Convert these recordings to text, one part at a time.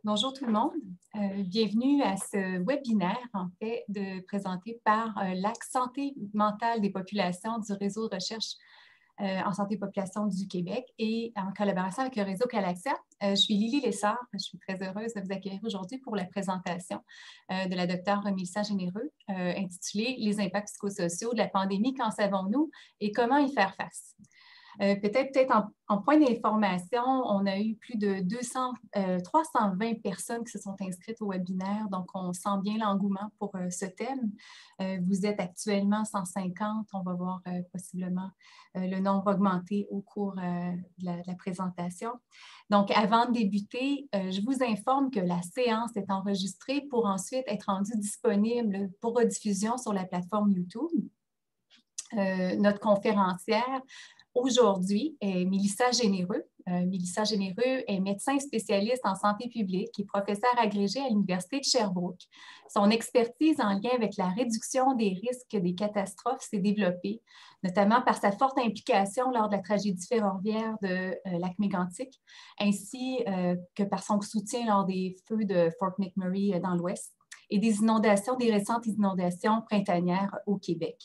Bonjour tout le monde. Bienvenue à ce webinaire, en fait, présenté par l'Axe Santé mentale des populations du réseau de recherche en santé population du Québec et en collaboration avec le réseau Calaxia. Je suis Lily Lessard. Je suis très heureuse de vous accueillir aujourd'hui pour la présentation de la docteure Mélissa Généreux intitulée « Les impacts psychosociaux de la pandémie, qu'en savons-nous et comment y faire face ». Peut-être en point d'information, on a eu plus de 320 personnes qui se sont inscrites au webinaire, donc on sent bien l'engouement pour ce thème. Vous êtes actuellement 150, on va voir possiblement le nombre augmenter au cours de la présentation. Donc, avant de débuter, je vous informe que la séance est enregistrée pour ensuite être rendue disponible pour rediffusion sur la plateforme YouTube. Notre conférencière aujourd'hui est Mélissa Généreux. Mélissa Généreux est médecin spécialiste en santé publique et professeure agrégée à l'Université de Sherbrooke. Son expertise en lien avec la réduction des risques des catastrophes s'est développée, notamment par sa forte implication lors de la tragédie ferroviaire de Lac-Mégantic, ainsi que par son soutien lors des feux de Fort McMurray dans l'Ouest et des récentes inondations printanières au Québec.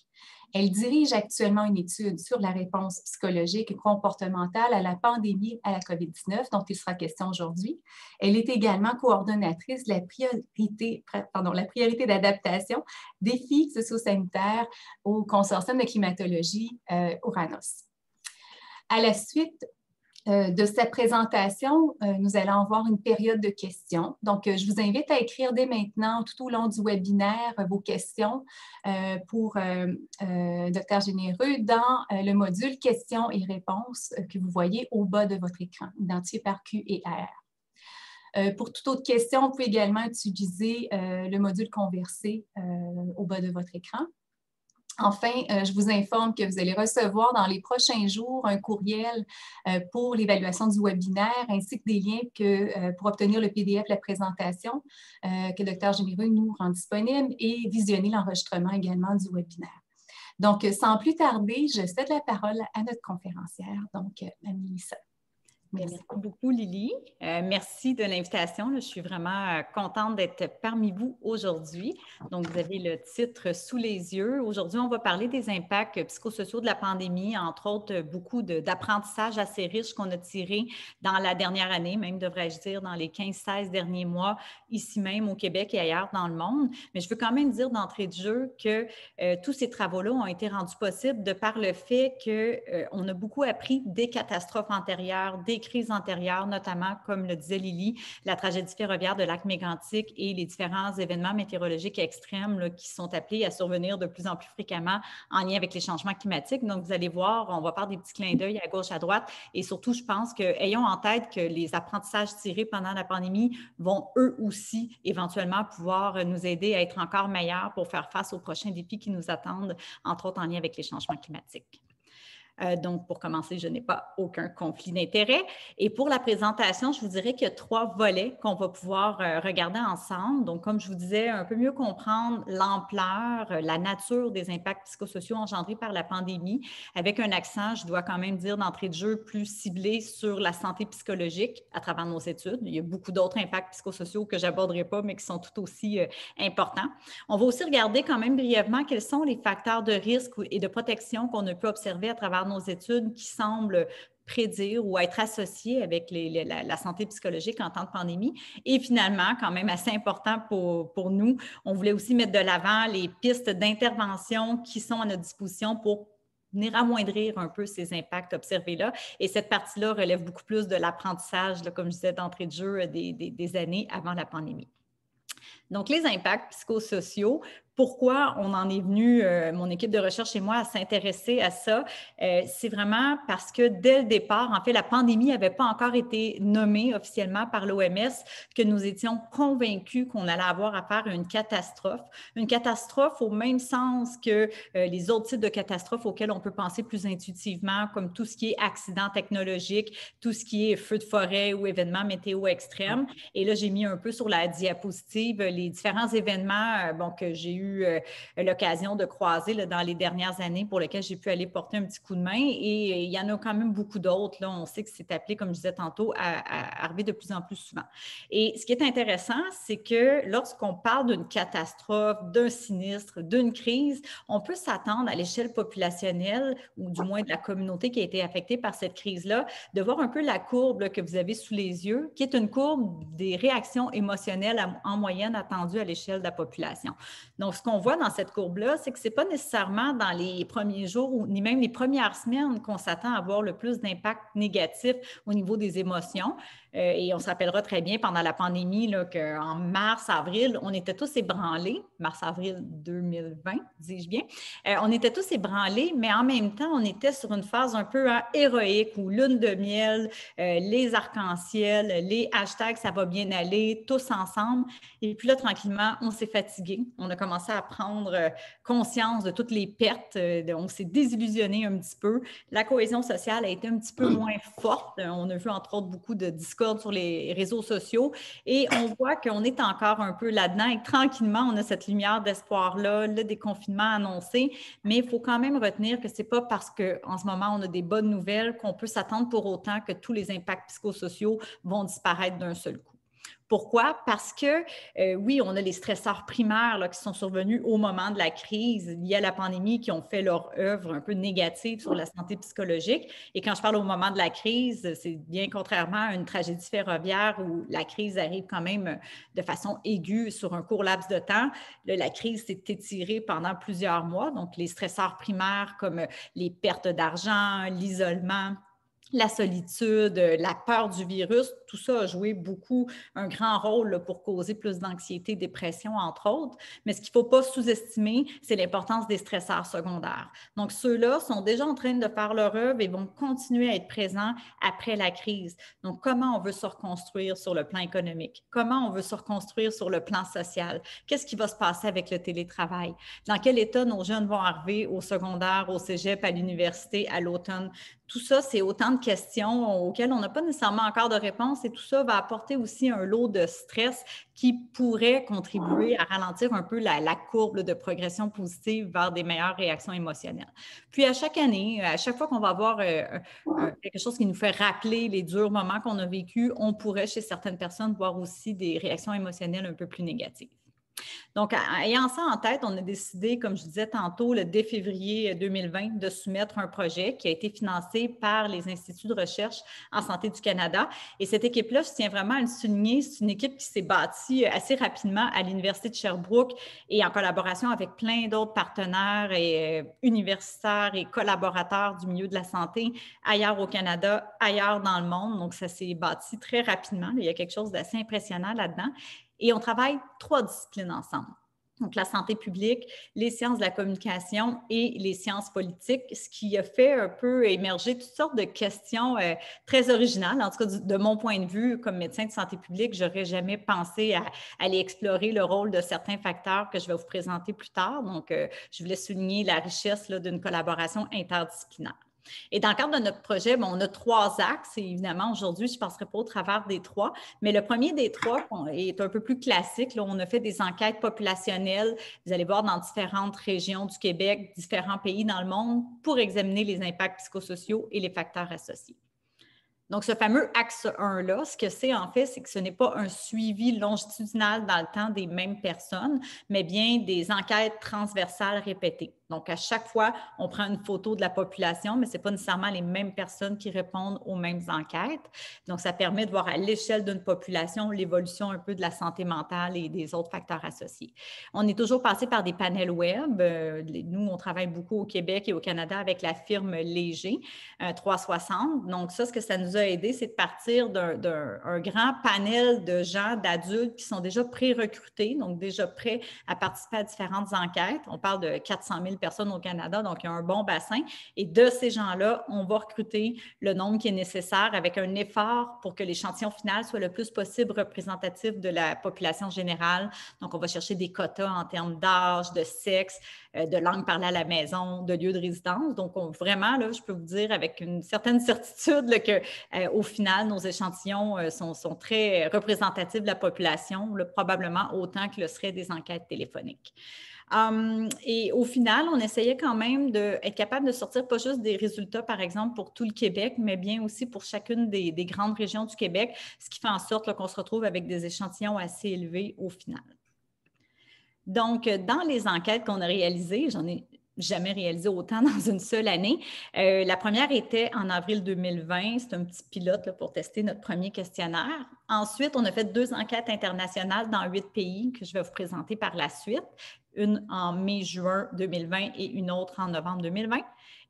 Elle dirige actuellement une étude sur la réponse psychologique et comportementale à la pandémie à la COVID-19, dont il sera question aujourd'hui. Elle est également coordonnatrice de la priorité d'adaptation défis socio-sanitaires au consortium de climatologie Uranos. À la suite de cette présentation, nous allons avoir une période de questions. Donc, je vous invite à écrire dès maintenant, tout au long du webinaire, vos questions pour Dr. Généreux dans le module questions et réponses que vous voyez au bas de votre écran, identifié par Q et R. Pour toute autre question, vous pouvez également utiliser le module converser au bas de votre écran. Enfin, je vous informe que vous allez recevoir dans les prochains jours un courriel pour l'évaluation du webinaire ainsi que des liens pour obtenir le PDF de la présentation que le Dr. Généreux nous rend disponible et visionner l'enregistrement également du webinaire. Donc, sans plus tarder, je cède la parole à notre conférencière, donc à Mélissa. Merci beaucoup, Lily. Merci de l'invitation. Je suis vraiment contente d'être parmi vous aujourd'hui. Donc, vous avez le titre sous les yeux. Aujourd'hui, on va parler des impacts psychosociaux de la pandémie, entre autres, beaucoup d'apprentissage assez riche qu'on a tiré dans la dernière année, même devrais-je dire dans les 15-16 derniers mois, ici même au Québec et ailleurs dans le monde. Mais je veux quand même dire d'entrée de jeu que tous ces travaux-là ont été rendus possibles de par le fait qu'on a beaucoup appris des catastrophes antérieures, des crises antérieures, notamment, comme le disait Lily, la tragédie ferroviaire de Lac-Mégantic et les différents événements météorologiques extrêmes là, qui sont appelés à survenir de plus en plus fréquemment en lien avec les changements climatiques. Donc, vous allez voir, on va faire des petits clins d'œil à gauche, à droite. Et surtout, je pense qu'ayons en tête que les apprentissages tirés pendant la pandémie vont eux aussi éventuellement pouvoir nous aider à être encore meilleurs pour faire face aux prochains défis qui nous attendent, entre autres en lien avec les changements climatiques. Donc, pour commencer, je n'ai pas aucun conflit d'intérêt. Et pour la présentation, je vous dirais qu'il y a 3 volets qu'on va pouvoir regarder ensemble. Donc, comme je vous disais, un peu mieux comprendre l'ampleur, la nature des impacts psychosociaux engendrés par la pandémie, avec un accent, je dois quand même dire d'entrée de jeu, plus ciblé sur la santé psychologique à travers nos études. Il y a beaucoup d'autres impacts psychosociaux que je n'aborderai pas, mais qui sont tout aussi importants. On va aussi regarder quand même brièvement quels sont les facteurs de risque et de protection qu'on a pu observer à travers nos études qui semblent prédire ou être associés avec la santé psychologique en temps de pandémie. Et finalement, quand même assez important pour nous, on voulait aussi mettre de l'avant les pistes d'intervention qui sont à notre disposition pour venir amoindrir un peu ces impacts observés-là. Et cette partie-là relève beaucoup plus de l'apprentissage, comme je disais, d'entrée de jeu des années avant la pandémie. Donc, les impacts psychosociaux, pourquoi on en est venu, mon équipe de recherche et moi, à s'intéresser à ça? C'est vraiment parce que dès le départ, en fait, la pandémie n'avait pas encore été nommée officiellement par l'OMS, que nous étions convaincus qu'on allait avoir affaire à une catastrophe au même sens que les autres types de catastrophes auxquelles on peut penser plus intuitivement, comme tout ce qui est accident technologique, tout ce qui est feu de forêt ou événements météo extrêmes. Et là, j'ai mis un peu sur la diapositive les différents événements que j'ai eu eu l'occasion de croiser là, dans les dernières années pour lesquelles j'ai pu aller porter un petit coup de main. Et il y en a quand même beaucoup d'autres. Là. On sait que c'est appelé, comme je disais tantôt, à arriver de plus en plus souvent. Et ce qui est intéressant, c'est que lorsqu'on parle d'une catastrophe, d'un sinistre, d'une crise, on peut s'attendre à l'échelle populationnelle ou du moins de la communauté qui a été affectée par cette crise-là, de voir un peu la courbe là, que vous avez sous les yeux, qui est une courbe des réactions émotionnelles en moyenne attendues à l'échelle de la population. Donc, ce qu'on voit dans cette courbe-là, c'est que ce n'est pas nécessairement dans les premiers jours ni même les premières semaines qu'on s'attend à avoir le plus d'impact négatif au niveau des émotions. Et on se rappellera très bien pendant la pandémie qu'en mars, avril, on était tous ébranlés. Mars-avril 2020, dis-je bien. On était tous ébranlés, mais en même temps, on était sur une phase un peu héroïque où lune de miel, les arcs-en-ciel, les hashtags « ça va bien aller », tous ensemble. Et puis là, tranquillement, on s'est fatigué. On a commencé à prendre conscience de toutes les pertes. On s'est désillusionné un petit peu. La cohésion sociale a été un petit peu moins forte. On a vu, entre autres, beaucoup de discours sur les réseaux sociaux et on voit qu'on est encore un peu là-dedans et tranquillement, on a cette lumière d'espoir-là, le déconfinement annoncé, mais il faut quand même retenir que ce n'est pas parce qu'en ce moment, on a des bonnes nouvelles qu'on peut s'attendre pour autant que tous les impacts psychosociaux vont disparaître d'un seul coup. Pourquoi? Parce que, oui, on a les stresseurs primaires là, qui sont survenus au moment de la crise liée à la pandémie qui ont fait leur œuvre un peu négative sur la santé psychologique. Et quand je parle au moment de la crise, c'est bien contrairement à une tragédie ferroviaire où la crise arrive quand même de façon aiguë sur un court laps de temps. Là, la crise s'est étirée pendant plusieurs mois. Donc, les stresseurs primaires comme les pertes d'argent, l'isolement, la solitude, la peur du virus, tout ça a joué beaucoup, un grand rôle là, pour causer plus d'anxiété, dépression, entre autres. Mais ce qu'il ne faut pas sous-estimer, c'est l'importance des stresseurs secondaires. Donc, ceux-là sont déjà en train de faire leur œuvre et vont continuer à être présents après la crise. Donc, comment on veut se reconstruire sur le plan économique? Comment on veut se reconstruire sur le plan social? Qu'est-ce qui va se passer avec le télétravail? Dans quel état nos jeunes vont arriver au secondaire, au cégep, à l'université, à l'automne? Tout ça, c'est autant de questions auxquelles on n'a pas nécessairement encore de réponse et tout ça va apporter aussi un lot de stress qui pourrait contribuer à ralentir un peu la courbe de progression positive vers des meilleures réactions émotionnelles. Puis à chaque année, à chaque fois qu'on va avoir quelque chose qui nous fait rappeler les durs moments qu'on a vécus, on pourrait chez certaines personnes voir aussi des réactions émotionnelles un peu plus négatives. Donc, ayant ça en tête, on a décidé, comme je disais tantôt, dès février 2020, de soumettre un projet qui a été financé par les instituts de recherche en santé du Canada. Et cette équipe-là, je tiens vraiment à le souligner, c'est une équipe qui s'est bâtie assez rapidement à l'Université de Sherbrooke et en collaboration avec plein d'autres partenaires et universitaires et collaborateurs du milieu de la santé ailleurs au Canada, ailleurs dans le monde. Donc, ça s'est bâti très rapidement. Il y a quelque chose d'assez impressionnant là-dedans. Et on travaille 3 disciplines ensemble. Donc, la santé publique, les sciences de la communication et les sciences politiques, ce qui a fait un peu émerger toutes sortes de questions très originales. En tout cas, de mon point de vue, comme médecin de santé publique, je n'aurais jamais pensé à aller explorer le rôle de certains facteurs que je vais vous présenter plus tard. Donc, je voulais souligner la richesse d'une collaboration interdisciplinaire. Et dans le cadre de notre projet, on a 3 axes. Et évidemment, aujourd'hui, je ne passerai pas au travers des 3, mais le premier des 3 est un peu plus classique. Là, on a fait des enquêtes populationnelles. Vous allez voir dans différentes régions du Québec, différents pays dans le monde, pour examiner les impacts psychosociaux et les facteurs associés. Donc, ce fameux axe 1-là, ce que c'est en fait, c'est que ce n'est pas un suivi longitudinal dans le temps des mêmes personnes, mais bien des enquêtes transversales répétées. Donc, à chaque fois, on prend une photo de la population, mais ce n'est pas nécessairement les mêmes personnes qui répondent aux mêmes enquêtes. Donc, ça permet de voir à l'échelle d'une population l'évolution un peu de la santé mentale et des autres facteurs associés. On est toujours passé par des panels web. Nous, on travaille beaucoup au Québec et au Canada avec la firme Léger 360. Donc, ça, ce que ça nous a aidé, c'est de partir d'un grand panel de gens, d'adultes qui sont déjà pré-recrutés, donc déjà prêts à participer à différentes enquêtes. On parle de 400 000 personnes au Canada, donc il y a un bon bassin. Et de ces gens-là, on va recruter le nombre qui est nécessaire avec un effort pour que l'échantillon final soit le plus possible représentatif de la population générale. Donc, on va chercher des quotas en termes d'âge, de sexe, de langue parlée à la maison, de lieu de résidence. Donc, vraiment, là, je peux vous dire avec une certaine certitude là, qu'au final, nos échantillons sont très représentatifs de la population, là, probablement autant que le seraient des enquêtes téléphoniques. Et au final, on essayait quand même d'être capable de sortir pas juste des résultats, par exemple, pour tout le Québec, mais bien aussi pour chacune des grandes régions du Québec, ce qui fait en sorte qu'on se retrouve avec des échantillons assez élevés au final. Donc, dans les enquêtes qu'on a réalisées, j'en ai jamais réalisé autant dans une seule année. La première était en avril 2020. C'est un petit pilote là, pour tester notre premier questionnaire. Ensuite, on a fait 2 enquêtes internationales dans 8 pays que je vais vous présenter par la suite. Une en mai-juin 2020 et une autre en novembre 2020.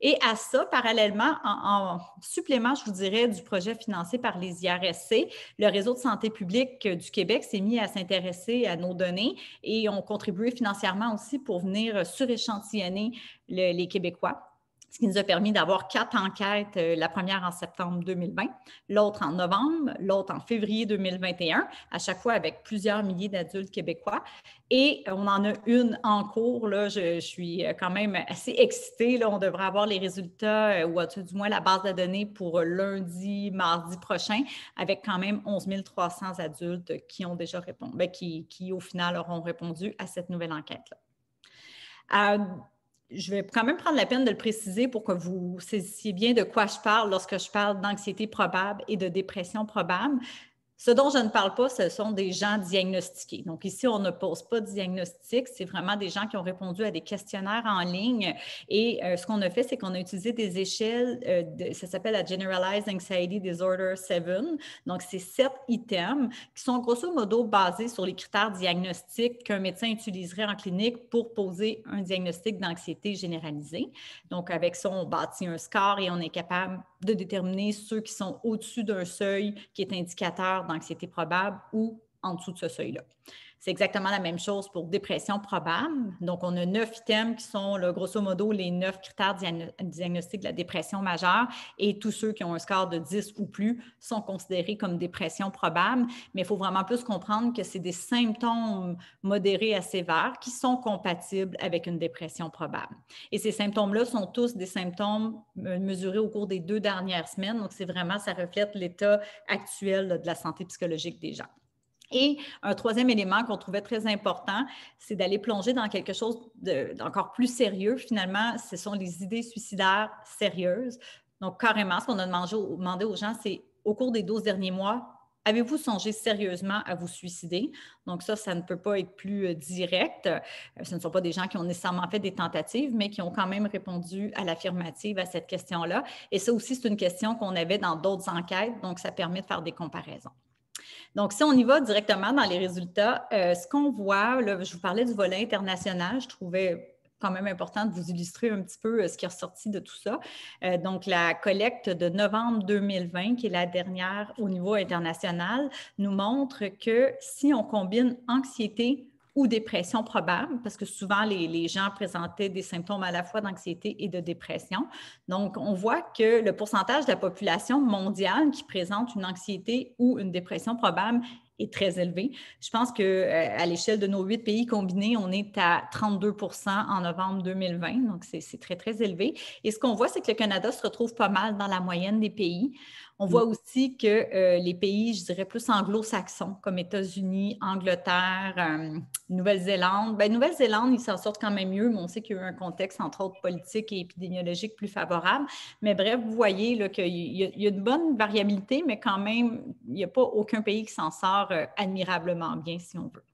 Et à ça, parallèlement, en supplément, je vous dirais, du projet financé par les IRSC, le Réseau de santé publique du Québec s'est mis à s'intéresser à nos données et ont contribué financièrement aussi pour venir suréchantillonner les Québécois. Ce qui nous a permis d'avoir 4 enquêtes, la première en septembre 2020, l'autre en novembre, l'autre en février 2021, à chaque fois avec plusieurs milliers d'adultes québécois. Et on en a une en cours. Là, je suis quand même assez excitée. Là, on devrait avoir les résultats ou du moins la base de données pour lundi, mardi prochain, avec quand même 11 300 adultes qui ont déjà répondu, qui au final auront répondu à cette nouvelle enquête-là. Je vais quand même prendre la peine de le préciser pour que vous saisissiez bien de quoi je parle lorsque je parle d'anxiété probable et de dépression probable. Ce dont je ne parle pas, ce sont des gens diagnostiqués. Donc ici, on ne pose pas de diagnostic, c'est vraiment des gens qui ont répondu à des questionnaires en ligne. Et ce qu'on a fait, c'est qu'on a utilisé des échelles, ça s'appelle la Generalized Anxiety Disorder 7. Donc, c'est 7 items qui sont grosso modo basés sur les critères diagnostiques qu'un médecin utiliserait en clinique pour poser un diagnostic d'anxiété généralisée. Donc, avec ça, on bâtit un score et on est capable de déterminer ceux qui sont au-dessus d'un seuil qui est indicateur d'anxiété probable ou en dessous de ce seuil-là. C'est exactement la même chose pour dépression probable. Donc, on a 9 items qui sont, là, grosso modo, les 9 critères diagnostiques de la dépression majeure et tous ceux qui ont un score de 10 ou plus sont considérés comme dépression probable. Mais il faut vraiment plus comprendre que c'est des symptômes modérés à sévères qui sont compatibles avec une dépression probable. Et ces symptômes-là sont tous des symptômes mesurés au cours des 2 dernières semaines. Donc, c'est vraiment, ça reflète l'état actuel là, de la santé psychologique des gens. Et un troisième élément qu'on trouvait très important, c'est d'aller plonger dans quelque chose d'encore plus sérieux. Finalement, ce sont les idées suicidaires sérieuses. Donc, carrément, ce qu'on a demandé aux gens, c'est au cours des 12 derniers mois, avez-vous songé sérieusement à vous suicider? Donc ça ne peut pas être plus direct. Ce ne sont pas des gens qui ont nécessairement fait des tentatives, mais qui ont quand même répondu à l'affirmative à cette question-là. Et ça aussi, c'est une question qu'on avait dans d'autres enquêtes, donc ça permet de faire des comparaisons. Donc, si on y va directement dans les résultats, ce qu'on voit, là, je vous parlais du volet international, je trouvais quand même important de vous illustrer un petit peu ce qui est ressorti de tout ça. Donc, la collecte de novembre 2020, qui est la dernière au niveau international, nous montre que si on combine anxiété ou dépression probable, parce que souvent, les gens présentaient des symptômes à la fois d'anxiété et de dépression. Donc, on voit que le pourcentage de la population mondiale qui présente une anxiété ou une dépression probable est très élevé. Je pense qu'à l'échelle de nos 8 pays combinés, on est à 32 % en novembre 2020, donc c'est très, très élevé. Et ce qu'on voit, c'est que le Canada se retrouve pas mal dans la moyenne des pays. On voit aussi que les pays, je dirais, plus anglo-saxons, comme États-Unis, Angleterre, Nouvelle-Zélande. Bien, Nouvelle-Zélande, ils s'en sortent quand même mieux, mais on sait qu'il y a eu un contexte, entre autres, politique et épidémiologique plus favorable. Mais bref, vous voyez qu'il y a une bonne variabilité, mais quand même, il n'y a pas aucun pays qui s'en sort admirablement bien, si on veut.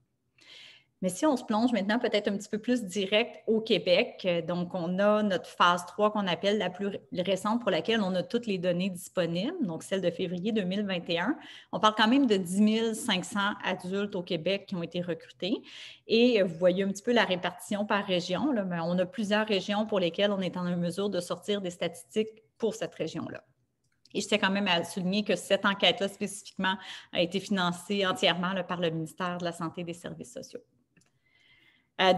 Mais si on se plonge maintenant peut-être un petit peu plus direct au Québec, donc on a notre phase 3 qu'on appelle la plus récente pour laquelle on a toutes les données disponibles, donc celle de février 2021. On parle quand même de 10 500 adultes au Québec qui ont été recrutés. Et vous voyez un petit peu la répartition par région. Là, mais on a plusieurs régions pour lesquelles on est en mesure de sortir des statistiques pour cette région-là. Et je tiens quand même à souligner que cette enquête-là spécifiquement a été financée entièrement là, par le ministère de la Santé et des Services sociaux.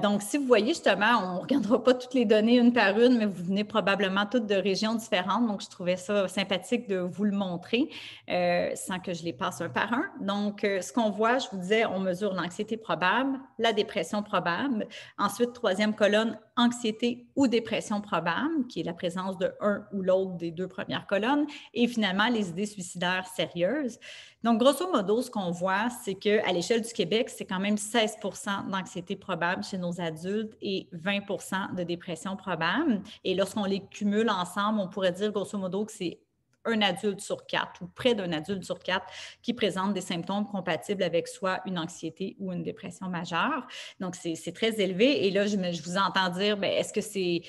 Donc, si vous voyez, justement, on ne regardera pas toutes les données une par une, mais vous venez probablement toutes de régions différentes. Donc, je trouvais ça sympathique de vous le montrer sans que je les passe un par un. Donc, ce qu'on voit, je vous disais, on mesure l'anxiété probable, la dépression probable. Ensuite, troisième colonne, anxiété ou dépression probable, qui est la présence de un ou l'autre des deux premières colonnes. Et finalement, les idées suicidaires sérieuses. Donc, grosso modo, ce qu'on voit, c'est qu'à l'échelle du Québec, c'est quand même 16 d'anxiété probable chez nos adultes et 20 de dépression probable. Et lorsqu'on les cumule ensemble, on pourrait dire grosso modo que c'est un adulte sur 4 ou près d'un adulte sur 4 qui présente des symptômes compatibles avec soit une anxiété ou une dépression majeure. Donc, c'est très élevé. Et là, je vous entends dire, bien, est-ce que c'est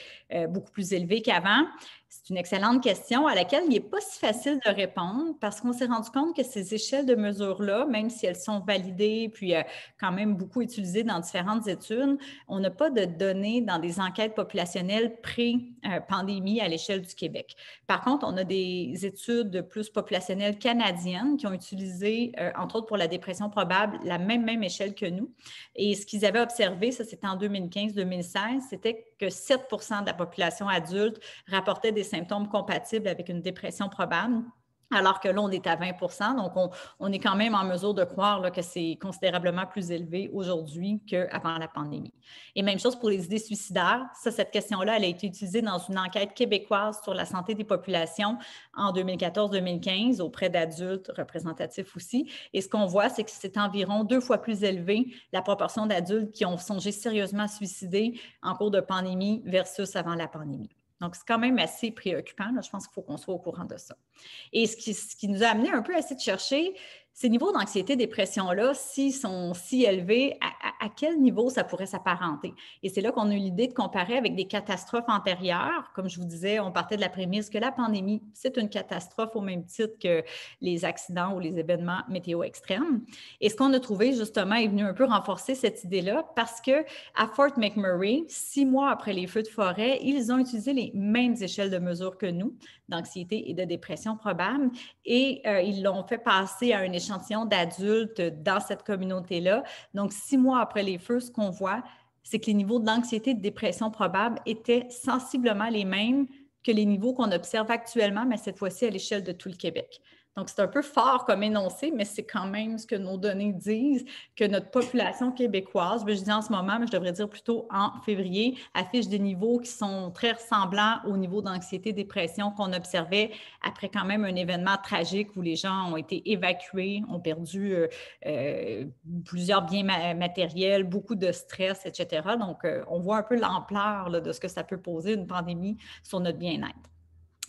beaucoup plus élevé qu'avant? C'est une excellente question à laquelle il n'est pas si facile de répondre parce qu'on s'est rendu compte que ces échelles de mesure-là, même si elles sont validées puis quand même beaucoup utilisées dans différentes études, on n'a pas de données dans des enquêtes populationnelles pré-pandémie à l'échelle du Québec. Par contre, on a des études plus populationnelles canadiennes qui ont utilisé, entre autres pour la dépression probable, la même échelle que nous. Et ce qu'ils avaient observé, ça c'était en 2015-2016, c'était que 7 de la population adulte rapportait des symptômes compatibles avec une dépression probable, alors que là, on est à 20 donc on est quand même en mesure de croire là, que c'est considérablement plus élevé aujourd'hui qu'avant la pandémie. Et même chose pour les idées suicidaires. Ça, cette question-là, elle a été utilisée dans une enquête québécoise sur la santé des populations en 2014-2015 auprès d'adultes représentatifs aussi. Et ce qu'on voit, c'est que c'est environ 2 fois plus élevé la proportion d'adultes qui ont songé sérieusement à se suicider en cours de pandémie versus avant la pandémie. Donc, c'est quand même assez préoccupant. Là. Je pense qu'il faut qu'on soit au courant de ça. Et ce qui nous a amené un peu à essayer de chercher ces niveaux d'anxiété, dépression-là, s'ils sont si élevés, à quel niveau ça pourrait s'apparenter? Et c'est là qu'on a eu l'idée de comparer avec des catastrophes antérieures. Comme je vous disais, on partait de la prémisse que la pandémie, c'est une catastrophe au même titre que les accidents ou les événements météo extrêmes. Et ce qu'on a trouvé, justement, est venu un peu renforcer cette idée-là parce qu'à Fort McMurray, 6 mois après les feux de forêt, ils ont utilisé les mêmes échelles de mesure que nous, d'anxiété et de dépression probable, et ils l'ont fait passer à un échantillon d'adultes dans cette communauté-là. Donc, 6 mois après les feux, ce qu'on voit, c'est que les niveaux d'anxiété et de dépression probable étaient sensiblement les mêmes que les niveaux qu'on observe actuellement, mais cette fois-ci à l'échelle de tout le Québec. Donc, c'est un peu fort comme énoncé, mais c'est quand même ce que nos données disent, que notre population québécoise, je dis en ce moment, mais je devrais dire plutôt en février, affiche des niveaux qui sont très ressemblants au niveau d'anxiété, dépression qu'on observait après quand même un événement tragique où les gens ont été évacués, ont perdu plusieurs biens matériels, beaucoup de stress, etc. Donc, on voit un peu l'ampleur de ce que ça peut poser une pandémie sur notre bien-être.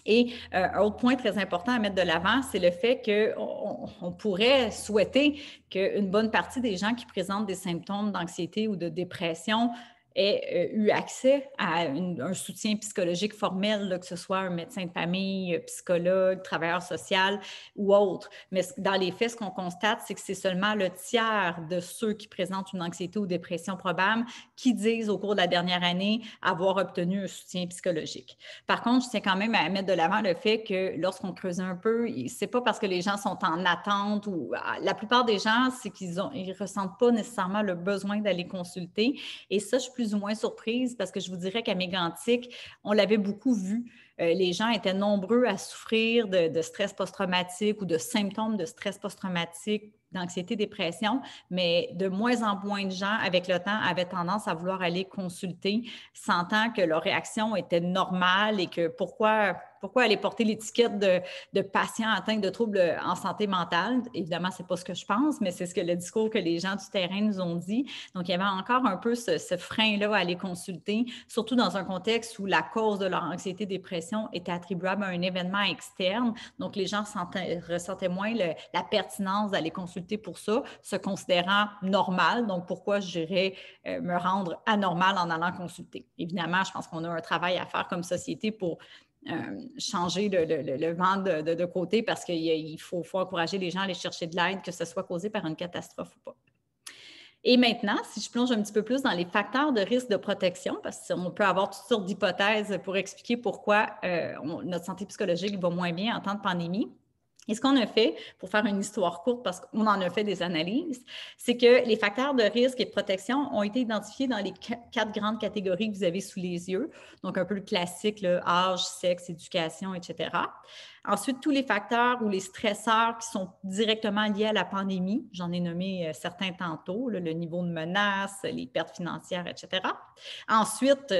Et un autre point très important à mettre de l'avant, c'est le fait qu'on pourrait souhaiter qu'une bonne partie des gens qui présentent des symptômes d'anxiété ou de dépression aient eu accès à un soutien psychologique formel, là, que ce soit un médecin de famille, psychologue, travailleur social ou autre. Mais dans les faits, ce qu'on constate, c'est que c'est seulement le tiers de ceux qui présentent une anxiété ou dépression probable qui disent au cours de la dernière année avoir obtenu un soutien psychologique. Par contre, je tiens quand même à mettre de l'avant le fait que lorsqu'on creuse un peu, c'est pas parce que les gens sont en attente ou la plupart des gens, c'est qu'ils ne ressentent pas nécessairement le besoin d'aller consulter. Et ça, je suis plus ou moins surprise parce que je vous dirais qu'à Mégantic, on l'avait beaucoup vu. Les gens étaient nombreux à souffrir de stress post-traumatique ou de symptômes de stress post-traumatique, d'anxiété, dépression, mais de moins en moins de gens, avec le temps, avaient tendance à vouloir aller consulter, sentant que leur réaction était normale et que pourquoi aller porter l'étiquette de patient atteint de troubles en santé mentale? Évidemment, ce n'est pas ce que je pense, mais c'est ce que le discours que les gens du terrain nous ont dit. Donc, il y avait encore un peu ce frein-là à aller consulter, surtout dans un contexte où la cause de leur anxiété, dépression était attribuable à un événement externe. Donc, les gens ressentaient moins la pertinence d'aller consulter pour ça, se considérant normal. Donc, pourquoi j'irais me rendre anormal en allant consulter? Évidemment, je pense qu'on a un travail à faire comme société pour changer le vent de côté parce qu'il faut encourager les gens à aller chercher de l'aide, que ce soit causé par une catastrophe ou pas. Et maintenant, si je plonge un petit peu plus dans les facteurs de risque de protection, parce qu'on peut avoir toutes sortes d'hypothèses pour expliquer pourquoi notre santé psychologique va moins bien en temps de pandémie. Et ce qu'on a fait, pour faire une histoire courte, parce qu'on en a fait des analyses, c'est que les facteurs de risque et de protection ont été identifiés dans les 4 grandes catégories que vous avez sous les yeux. Donc, un peu le classique, là, âge, sexe, éducation, etc. Ensuite, tous les facteurs ou les stresseurs qui sont directement liés à la pandémie, j'en ai nommé certains tantôt, là, le niveau de menace, les pertes financières, etc. Ensuite,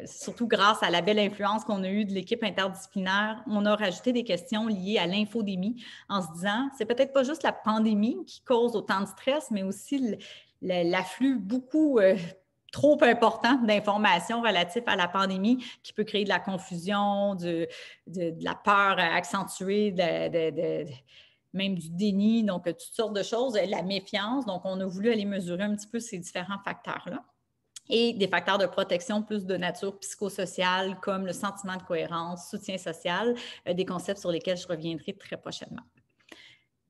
surtout grâce à la belle influence qu'on a eue de l'équipe interdisciplinaire, on a rajouté des questions liées à l'infodémie en se disant, c'est peut-être pas juste la pandémie qui cause autant de stress, mais aussi l'afflux beaucoup trop important d'informations relatives à la pandémie qui peut créer de la confusion, de la peur accentuée, même du déni, donc toutes sortes de choses, la méfiance. Donc, on a voulu aller mesurer un petit peu ces différents facteurs-là. Et des facteurs de protection plus de nature psychosociale, comme le sentiment de cohérence, soutien social, des concepts sur lesquels je reviendrai très prochainement.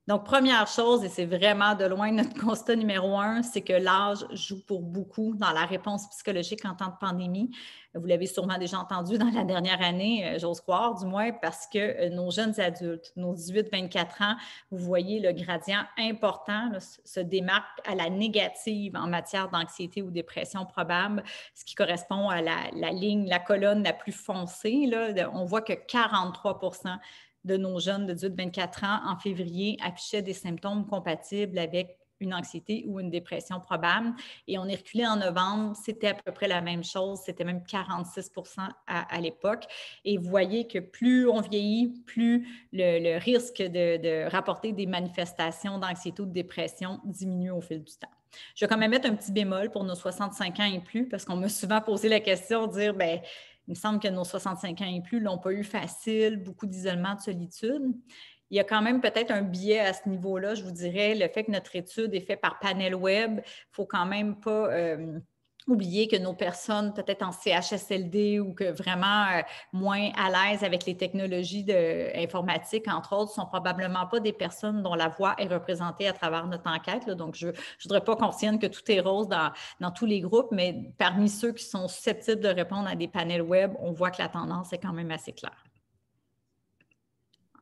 Donc, première chose, et c'est vraiment de loin notre constat numéro 1, c'est que l'âge joue pour beaucoup dans la réponse psychologique en temps de pandémie. Vous l'avez sûrement déjà entendu dans la dernière année, j'ose croire, du moins, parce que nos jeunes adultes, nos 18-24 ans, vous voyez le gradient important là, se démarque à la négative en matière d'anxiété ou dépression probable, ce qui correspond à la ligne, la colonne la plus foncée. Là, on voit que 43% de nos jeunes de 18-24 ans en février affichaient des symptômes compatibles avec une anxiété ou une dépression probable. Et on est reculé en novembre, c'était à peu près la même chose, c'était même 46% à l'époque. Et vous voyez que plus on vieillit, plus le risque de rapporter des manifestations d'anxiété ou de dépression diminue au fil du temps. Je vais quand même mettre un petit bémol pour nos 65 ans et plus, parce qu'on m'a souvent posé la question, dire, bien, il me semble que nos 65 ans et plus ne l'ont pas eu facile, beaucoup d'isolement, de solitude. Il y a quand même peut-être un biais à ce niveau-là, je vous dirais, le fait que notre étude est faite par panel web, il ne faut quand même pas oublier que nos personnes peut-être en CHSLD ou que vraiment moins à l'aise avec les technologies informatiques, entre autres, ne sont probablement pas des personnes dont la voix est représentée à travers notre enquête. Là. Donc, je ne voudrais pas qu'on tienne que tout est rose dans tous les groupes, mais parmi ceux qui sont susceptibles de répondre à des panels web, on voit que la tendance est quand même assez claire.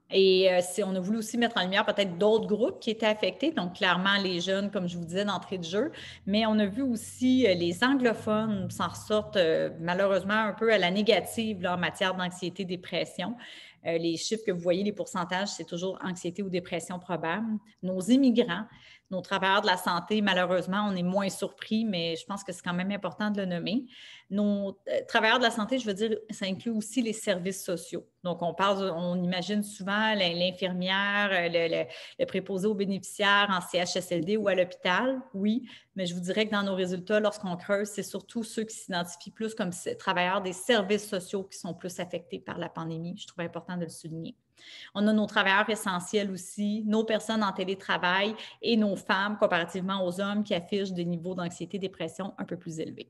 Et on a voulu aussi mettre en lumière peut-être d'autres groupes qui étaient affectés, donc clairement les jeunes, comme je vous disais, d'entrée de jeu, mais on a vu aussi les anglophones s'en ressortent malheureusement un peu à la négative là, en matière d'anxiété, dépression. Les chiffres que vous voyez, les pourcentages, c'est toujours anxiété ou dépression probable. Nos immigrants, nos travailleurs de la santé, malheureusement, on est moins surpris, mais je pense que c'est quand même important de le nommer. Nos travailleurs de la santé, je veux dire, ça inclut aussi les services sociaux. Donc, on imagine souvent l'infirmière, le préposé aux bénéficiaires en CHSLD ou à l'hôpital, oui, mais je vous dirais que dans nos résultats, lorsqu'on creuse, c'est surtout ceux qui s'identifient plus comme travailleurs des services sociaux qui sont plus affectés par la pandémie. Je trouve important de le souligner. On a nos travailleurs essentiels aussi, nos personnes en télétravail et nos femmes comparativement aux hommes qui affichent des niveaux d'anxiété, dépression un peu plus élevés.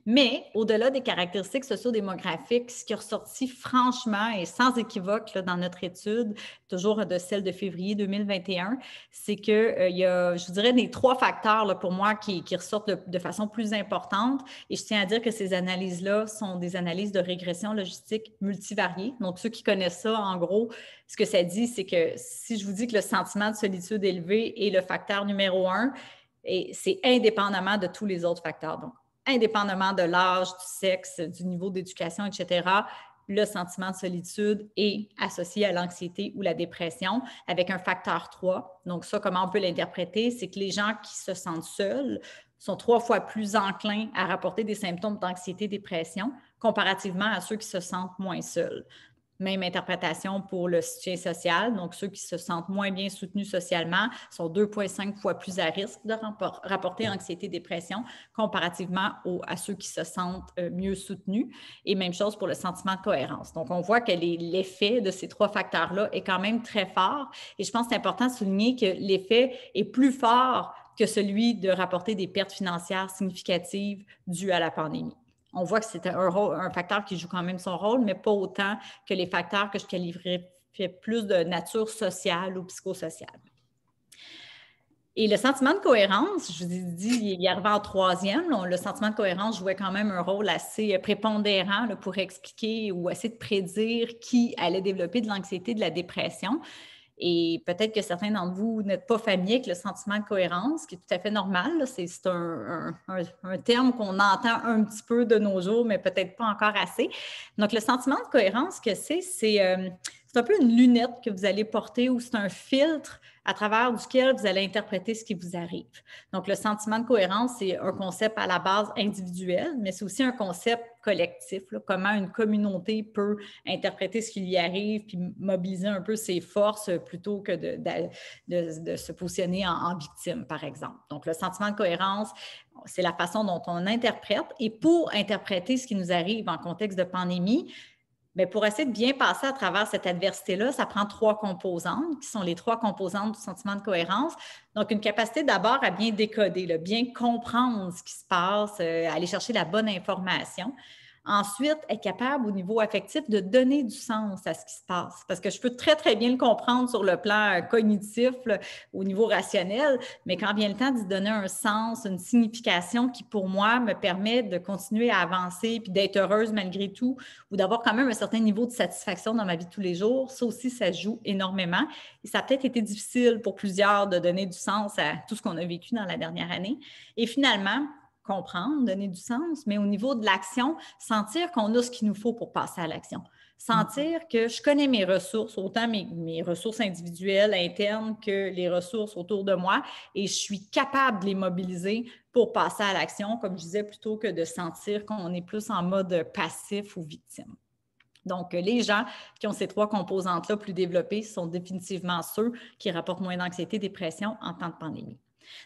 Mais au-delà des caractéristiques sociodémographiques, ce qui est ressorti franchement et sans équivoque là, dans notre étude, toujours de celle de février 2021, c'est qu'il y a, je vous dirais, des 3 facteurs là, pour moi qui ressortent de façon plus importante. Et je tiens à dire que ces analyses-là sont des analyses de régression logistique multivariée. Donc, ceux qui connaissent ça, en gros, ce que ça dit, c'est que si je vous dis que le sentiment de solitude élevé est le facteur numéro 1, et c'est indépendamment de tous les autres facteurs. Donc, indépendamment de l'âge, du sexe, du niveau d'éducation, etc., le sentiment de solitude est associé à l'anxiété ou la dépression avec un facteur 3. Donc ça, comment on peut l'interpréter? C'est que les gens qui se sentent seuls sont 3 fois plus enclins à rapporter des symptômes d'anxiété, dépression, comparativement à ceux qui se sentent moins seuls. Même interprétation pour le soutien social. Donc, ceux qui se sentent moins bien soutenus socialement sont 2,5 fois plus à risque de rapporter anxiété, dépression comparativement à ceux qui se sentent mieux soutenus. Et même chose pour le sentiment de cohérence. Donc, on voit que l'effet de ces 3 facteurs-là est quand même très fort. Et je pense que c'est important de souligner que l'effet est plus fort que celui de rapporter des pertes financières significatives dues à la pandémie. On voit que c'est un facteur qui joue quand même son rôle, mais pas autant que les facteurs que je qualifierais plus de nature sociale ou psychosociale. Et le sentiment de cohérence, je vous ai dit, il est arrivé en 3e. Le sentiment de cohérence jouait quand même un rôle assez prépondérant là, pour expliquer ou essayer de prédire qui allait développer de l'anxiété, de la dépression. Et peut-être que certains d'entre vous n'êtes pas familiers avec le sentiment de cohérence, ce qui est tout à fait normal, là. C'est un terme qu'on entend un petit peu de nos jours, mais peut-être pas encore assez. Donc, le sentiment de cohérence, c'est un peu une lunette que vous allez porter ou c'est un filtre à travers duquel vous allez interpréter ce qui vous arrive. Donc, le sentiment de cohérence, c'est un concept à la base individuel, mais c'est aussi un concept collectif, là, comment une communauté peut interpréter ce qui lui arrive puis mobiliser un peu ses forces plutôt que de se positionner en victime, par exemple. Donc, le sentiment de cohérence, c'est la façon dont on interprète. Et pour interpréter ce qui nous arrive en contexte de pandémie, bien, pour essayer de bien passer à travers cette adversité-là, ça prend 3 composantes, qui sont les 3 composantes du sentiment de cohérence. Donc, une capacité d'abord à bien décoder, là, bien comprendre ce qui se passe, aller chercher la bonne information. Ensuite, être capable au niveau affectif de donner du sens à ce qui se passe. Parce que je peux très, très bien le comprendre sur le plan cognitif, là, au niveau rationnel, mais quand vient le temps d'y donner un sens, une signification qui, pour moi, me permet de continuer à avancer puis d'être heureuse malgré tout ou d'avoir quand même un certain niveau de satisfaction dans ma vie de tous les jours, ça aussi, ça joue énormément. Et ça a peut-être été difficile pour plusieurs de donner du sens à tout ce qu'on a vécu dans la dernière année. Et finalement, comprendre, donner du sens, mais au niveau de l'action, sentir qu'on a ce qu'il nous faut pour passer à l'action. Sentir que je connais mes ressources, autant mes ressources individuelles, internes, que les ressources autour de moi, et je suis capable de les mobiliser pour passer à l'action, comme je disais, plutôt que de sentir qu'on est plus en mode passif ou victime. Donc, les gens qui ont ces 3 composantes-là plus développées sont définitivement ceux qui rapportent moins d'anxiété, dépression en temps de pandémie.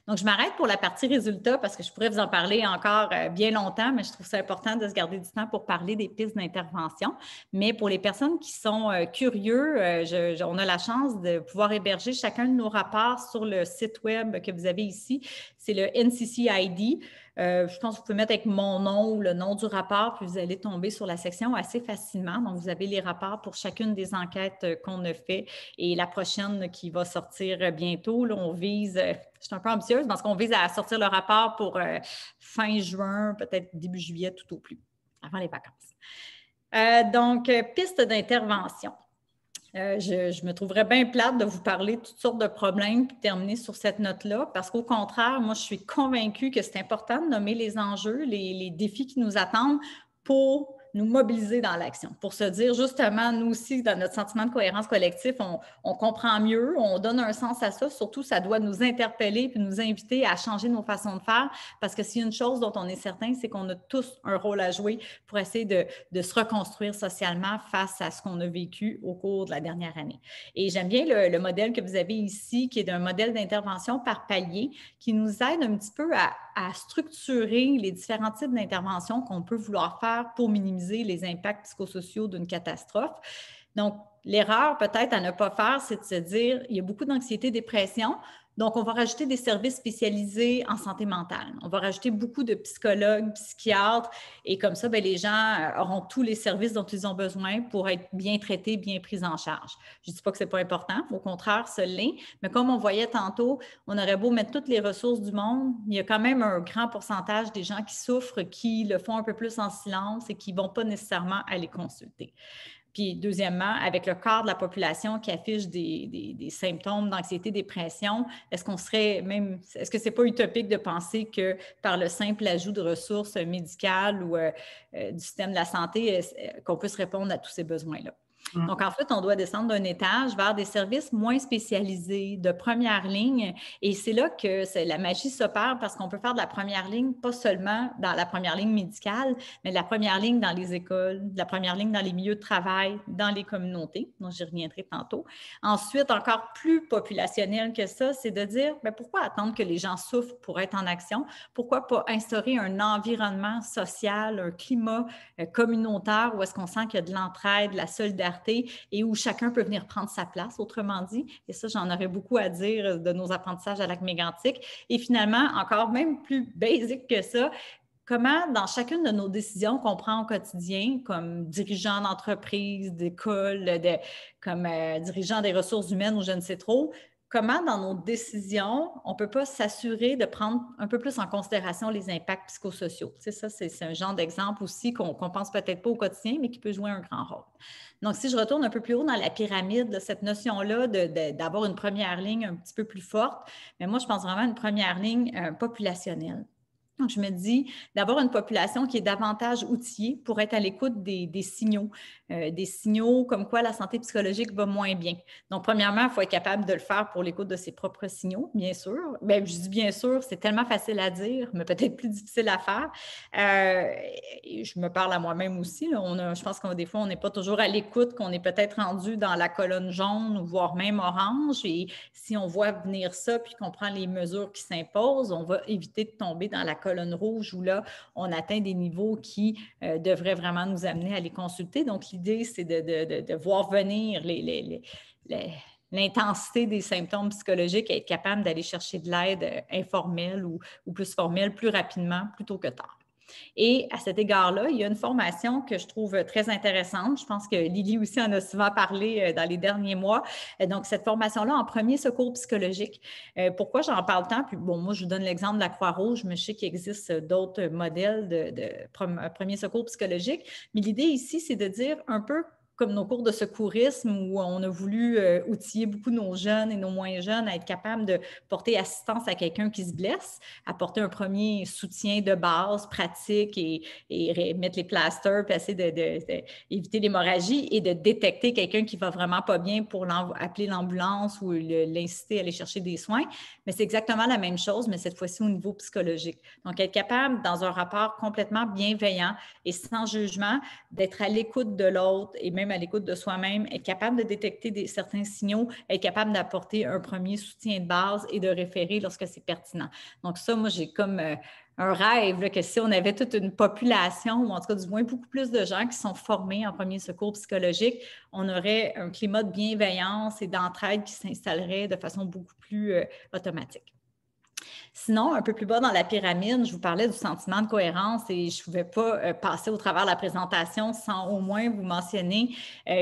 Donc, je m'arrête pour la partie résultats parce que je pourrais vous en parler encore bien longtemps, mais je trouve ça important de se garder du temps pour parler des pistes d'intervention. Mais pour les personnes qui sont curieux, on a la chance de pouvoir héberger chacun de nos rapports sur le site web que vous avez ici. C'est le NCCID. Je pense que vous pouvez mettre avec mon nom ou le nom du rapport, puis vous allez tomber sur la section assez facilement. Donc, vous avez les rapports pour chacune des enquêtes qu'on a fait et la prochaine qui va sortir bientôt. Là, on vise, je suis un peu ambitieuse parce qu'on vise à sortir le rapport pour fin juin, peut-être début juillet, tout au plus, avant les vacances. Donc, piste d'intervention. Je me trouverais bien plate de vous parler de toutes sortes de problèmes puis terminer sur cette note-là parce qu'au contraire, moi, je suis convaincue que c'est important de nommer les enjeux, les défis qui nous attendent pour nous mobiliser dans l'action, pour se dire justement, nous aussi, dans notre sentiment de cohérence collective, on comprend mieux, on donne un sens à ça. Surtout, ça doit nous interpeller puis nous inviter à changer nos façons de faire parce que s'il y a une chose dont on est certain, c'est qu'on a tous un rôle à jouer pour essayer de se reconstruire socialement face à ce qu'on a vécu au cours de la dernière année. Et j'aime bien le modèle que vous avez ici, qui est un modèle d'intervention par palier, qui nous aide un petit peu à structurer les différents types d'interventions qu'on peut vouloir faire pour minimiser les impacts psychosociaux d'une catastrophe. Donc, l'erreur peut-être à ne pas faire, c'est de se dire, il y a beaucoup d'anxiété, dépression, donc on va rajouter des services spécialisés en santé mentale. On va rajouter beaucoup de psychologues, psychiatres, et comme ça, bien, les gens auront tous les services dont ils ont besoin pour être bien traités, bien pris en charge. Je ne dis pas que ce n'est pas important, au contraire, ce l'est, mais comme on voyait tantôt, on aurait beau mettre toutes les ressources du monde, il y a quand même un grand pourcentage des gens qui souffrent, qui le font un peu plus en silence et qui ne vont pas nécessairement aller consulter. Puis, deuxièmement, avec le quart de la population qui affiche des symptômes d'anxiété, dépression, est-ce que c'est pas utopique de penser que par le simple ajout de ressources médicales ou du système de la santé, qu'on puisse répondre à tous ces besoins-là? Donc, en fait, on doit descendre d'un étage vers des services moins spécialisés, de première ligne. Et c'est là que la magie s'opère parce qu'on peut faire de la première ligne, pas seulement dans la première ligne médicale, mais de la première ligne dans les écoles, de la première ligne dans les milieux de travail, dans les communautés. Donc, j'y reviendrai tantôt. Ensuite, encore plus populationnel que ça, c'est de dire, bien, pourquoi attendre que les gens souffrent pour être en action? Pourquoi pas instaurer un environnement social, un climat communautaire où est-ce qu'on sent qu'il y a de l'entraide, de la solidarité, et où chacun peut venir prendre sa place, autrement dit. Et ça, j'en aurais beaucoup à dire de nos apprentissages à Lac-Mégantic. Et finalement, encore même plus basique que ça, comment, dans chacune de nos décisions qu'on prend au quotidien, comme dirigeant d'entreprise, d'école, comme dirigeant des ressources humaines ou je ne sais trop, comment dans nos décisions, on ne peut pas s'assurer de prendre un peu plus en considération les impacts psychosociaux. Tu sais, ça, c'est un genre d'exemple aussi qu'on ne pense peut-être pas au quotidien, mais qui peut jouer un grand rôle. Donc, si je retourne un peu plus haut dans la pyramide, là, cette notion-là d'avoir une première ligne un petit peu plus forte, mais moi, je pense vraiment à une première ligne populationnelle. Donc, je me dis d'avoir une population qui est davantage outillée pour être à l'écoute des signaux comme quoi la santé psychologique va moins bien. Donc, premièrement, il faut être capable de le faire pour l'écoute de ses propres signaux, bien sûr. Bien, je dis bien sûr, c'est tellement facile à dire, mais peut-être plus difficile à faire. Je me parle à moi-même aussi. Là. Je pense que des fois, on n'est pas toujours à l'écoute, qu'on est peut-être rendu dans la colonne jaune ou voire même orange. Et si on voit venir ça puis qu'on prend les mesures qui s'imposent, on va éviter de tomber dans la colonne rouge où là, on atteint des niveaux qui devraient vraiment nous amener à les consulter. Donc, l'idée, c'est de voir venir l'intensité des symptômes psychologiques et être capable d'aller chercher de l'aide informelle ou plus formelle plus rapidement plutôt que tard. Et à cet égard-là, il y a une formation que je trouve très intéressante. Je pense que Lily aussi en a souvent parlé dans les derniers mois. Donc, cette formation-là en premier secours psychologique. Pourquoi j'en parle tant? Puis, bon, moi, je vous donne l'exemple de la Croix-Rouge, mais je sais qu'il existe d'autres modèles de premier secours psychologique. Mais l'idée ici, c'est de dire un peu comme nos cours de secourisme où on a voulu outiller beaucoup nos jeunes et nos moins jeunes à être capables de porter assistance à quelqu'un qui se blesse, apporter un premier soutien de base, pratique et mettre les plasters, puis essayer d'éviter l'hémorragie et de détecter quelqu'un qui va vraiment pas bien pour appeler l'ambulance ou l'inciter à aller chercher des soins. Mais c'est exactement la même chose, mais cette fois-ci au niveau psychologique. Donc, être capable, dans un rapport complètement bienveillant et sans jugement, d'être à l'écoute de l'autre et même à l'écoute de soi-même, être capable de détecter certains signaux, être capable d'apporter un premier soutien de base et de référer lorsque c'est pertinent. Donc ça, moi, j'ai comme un rêve là, que si on avait toute une population, ou en tout cas du moins beaucoup plus de gens qui sont formés en premier secours psychologique, on aurait un climat de bienveillance et d'entraide qui s'installerait de façon beaucoup plus automatique. Sinon, un peu plus bas dans la pyramide, je vous parlais du sentiment de cohérence et je ne pouvais pas passer au travers de la présentation sans au moins vous mentionner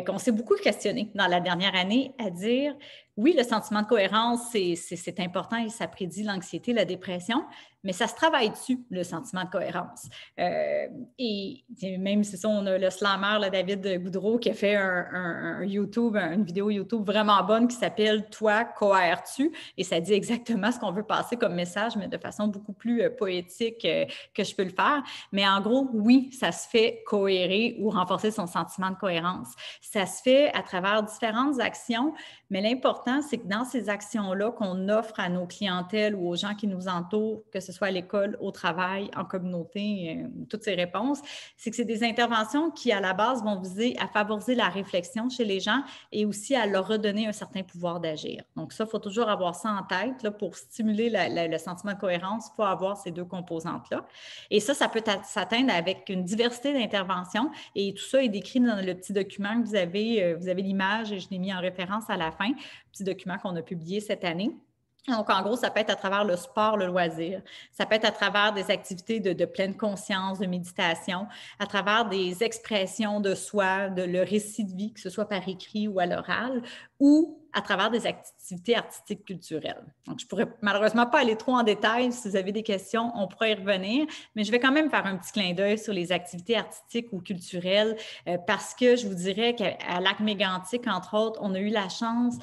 qu'on s'est beaucoup questionné dans la dernière année à dire oui, le sentiment de cohérence, c'est important et ça prédit l'anxiété, la dépression, mais ça se travaille dessus, le sentiment de cohérence. Et même, c'est ça, on a le slammer, là, David Goudreau, qui a fait une vidéo YouTube vraiment bonne qui s'appelle « Toi, cohères-tu ?» et ça dit exactement ce qu'on veut passer comme message, mais de façon beaucoup plus poétique que je peux le faire. Mais en gros, oui, ça se fait cohérer ou renforcer son sentiment de cohérence. Ça se fait à travers différentes actions, mais l'important, c'est que dans ces actions-là qu'on offre à nos clientèles ou aux gens qui nous entourent, que ce soit à l'école, au travail, en communauté, toutes ces réponses, c'est que c'est des interventions qui, à la base, vont viser à favoriser la réflexion chez les gens et aussi à leur redonner un certain pouvoir d'agir. Donc ça, il faut toujours avoir ça en tête. Là, pour stimuler le sentiment de cohérence, il faut avoir ces deux composantes-là. Et ça peut s'atteindre avec une diversité d'interventions et tout ça est décrit dans le petit document que vous avez l'image et je l'ai mis en référence à la fin, petit document qu'on a publié cette année. Donc, en gros, ça peut être à travers le sport, le loisir. Ça peut être à travers des activités de pleine conscience, de méditation, à travers des expressions de soi, le récit de vie, que ce soit par écrit ou à l'oral, ou à travers des activités artistiques culturelles. Donc, je ne pourrais malheureusement pas aller trop en détail. Si vous avez des questions, on pourrait y revenir, mais je vais quand même faire un petit clin d'œil sur les activités artistiques ou culturelles parce que je vous dirais qu'à Lac-Mégantic, entre autres, on a eu la chance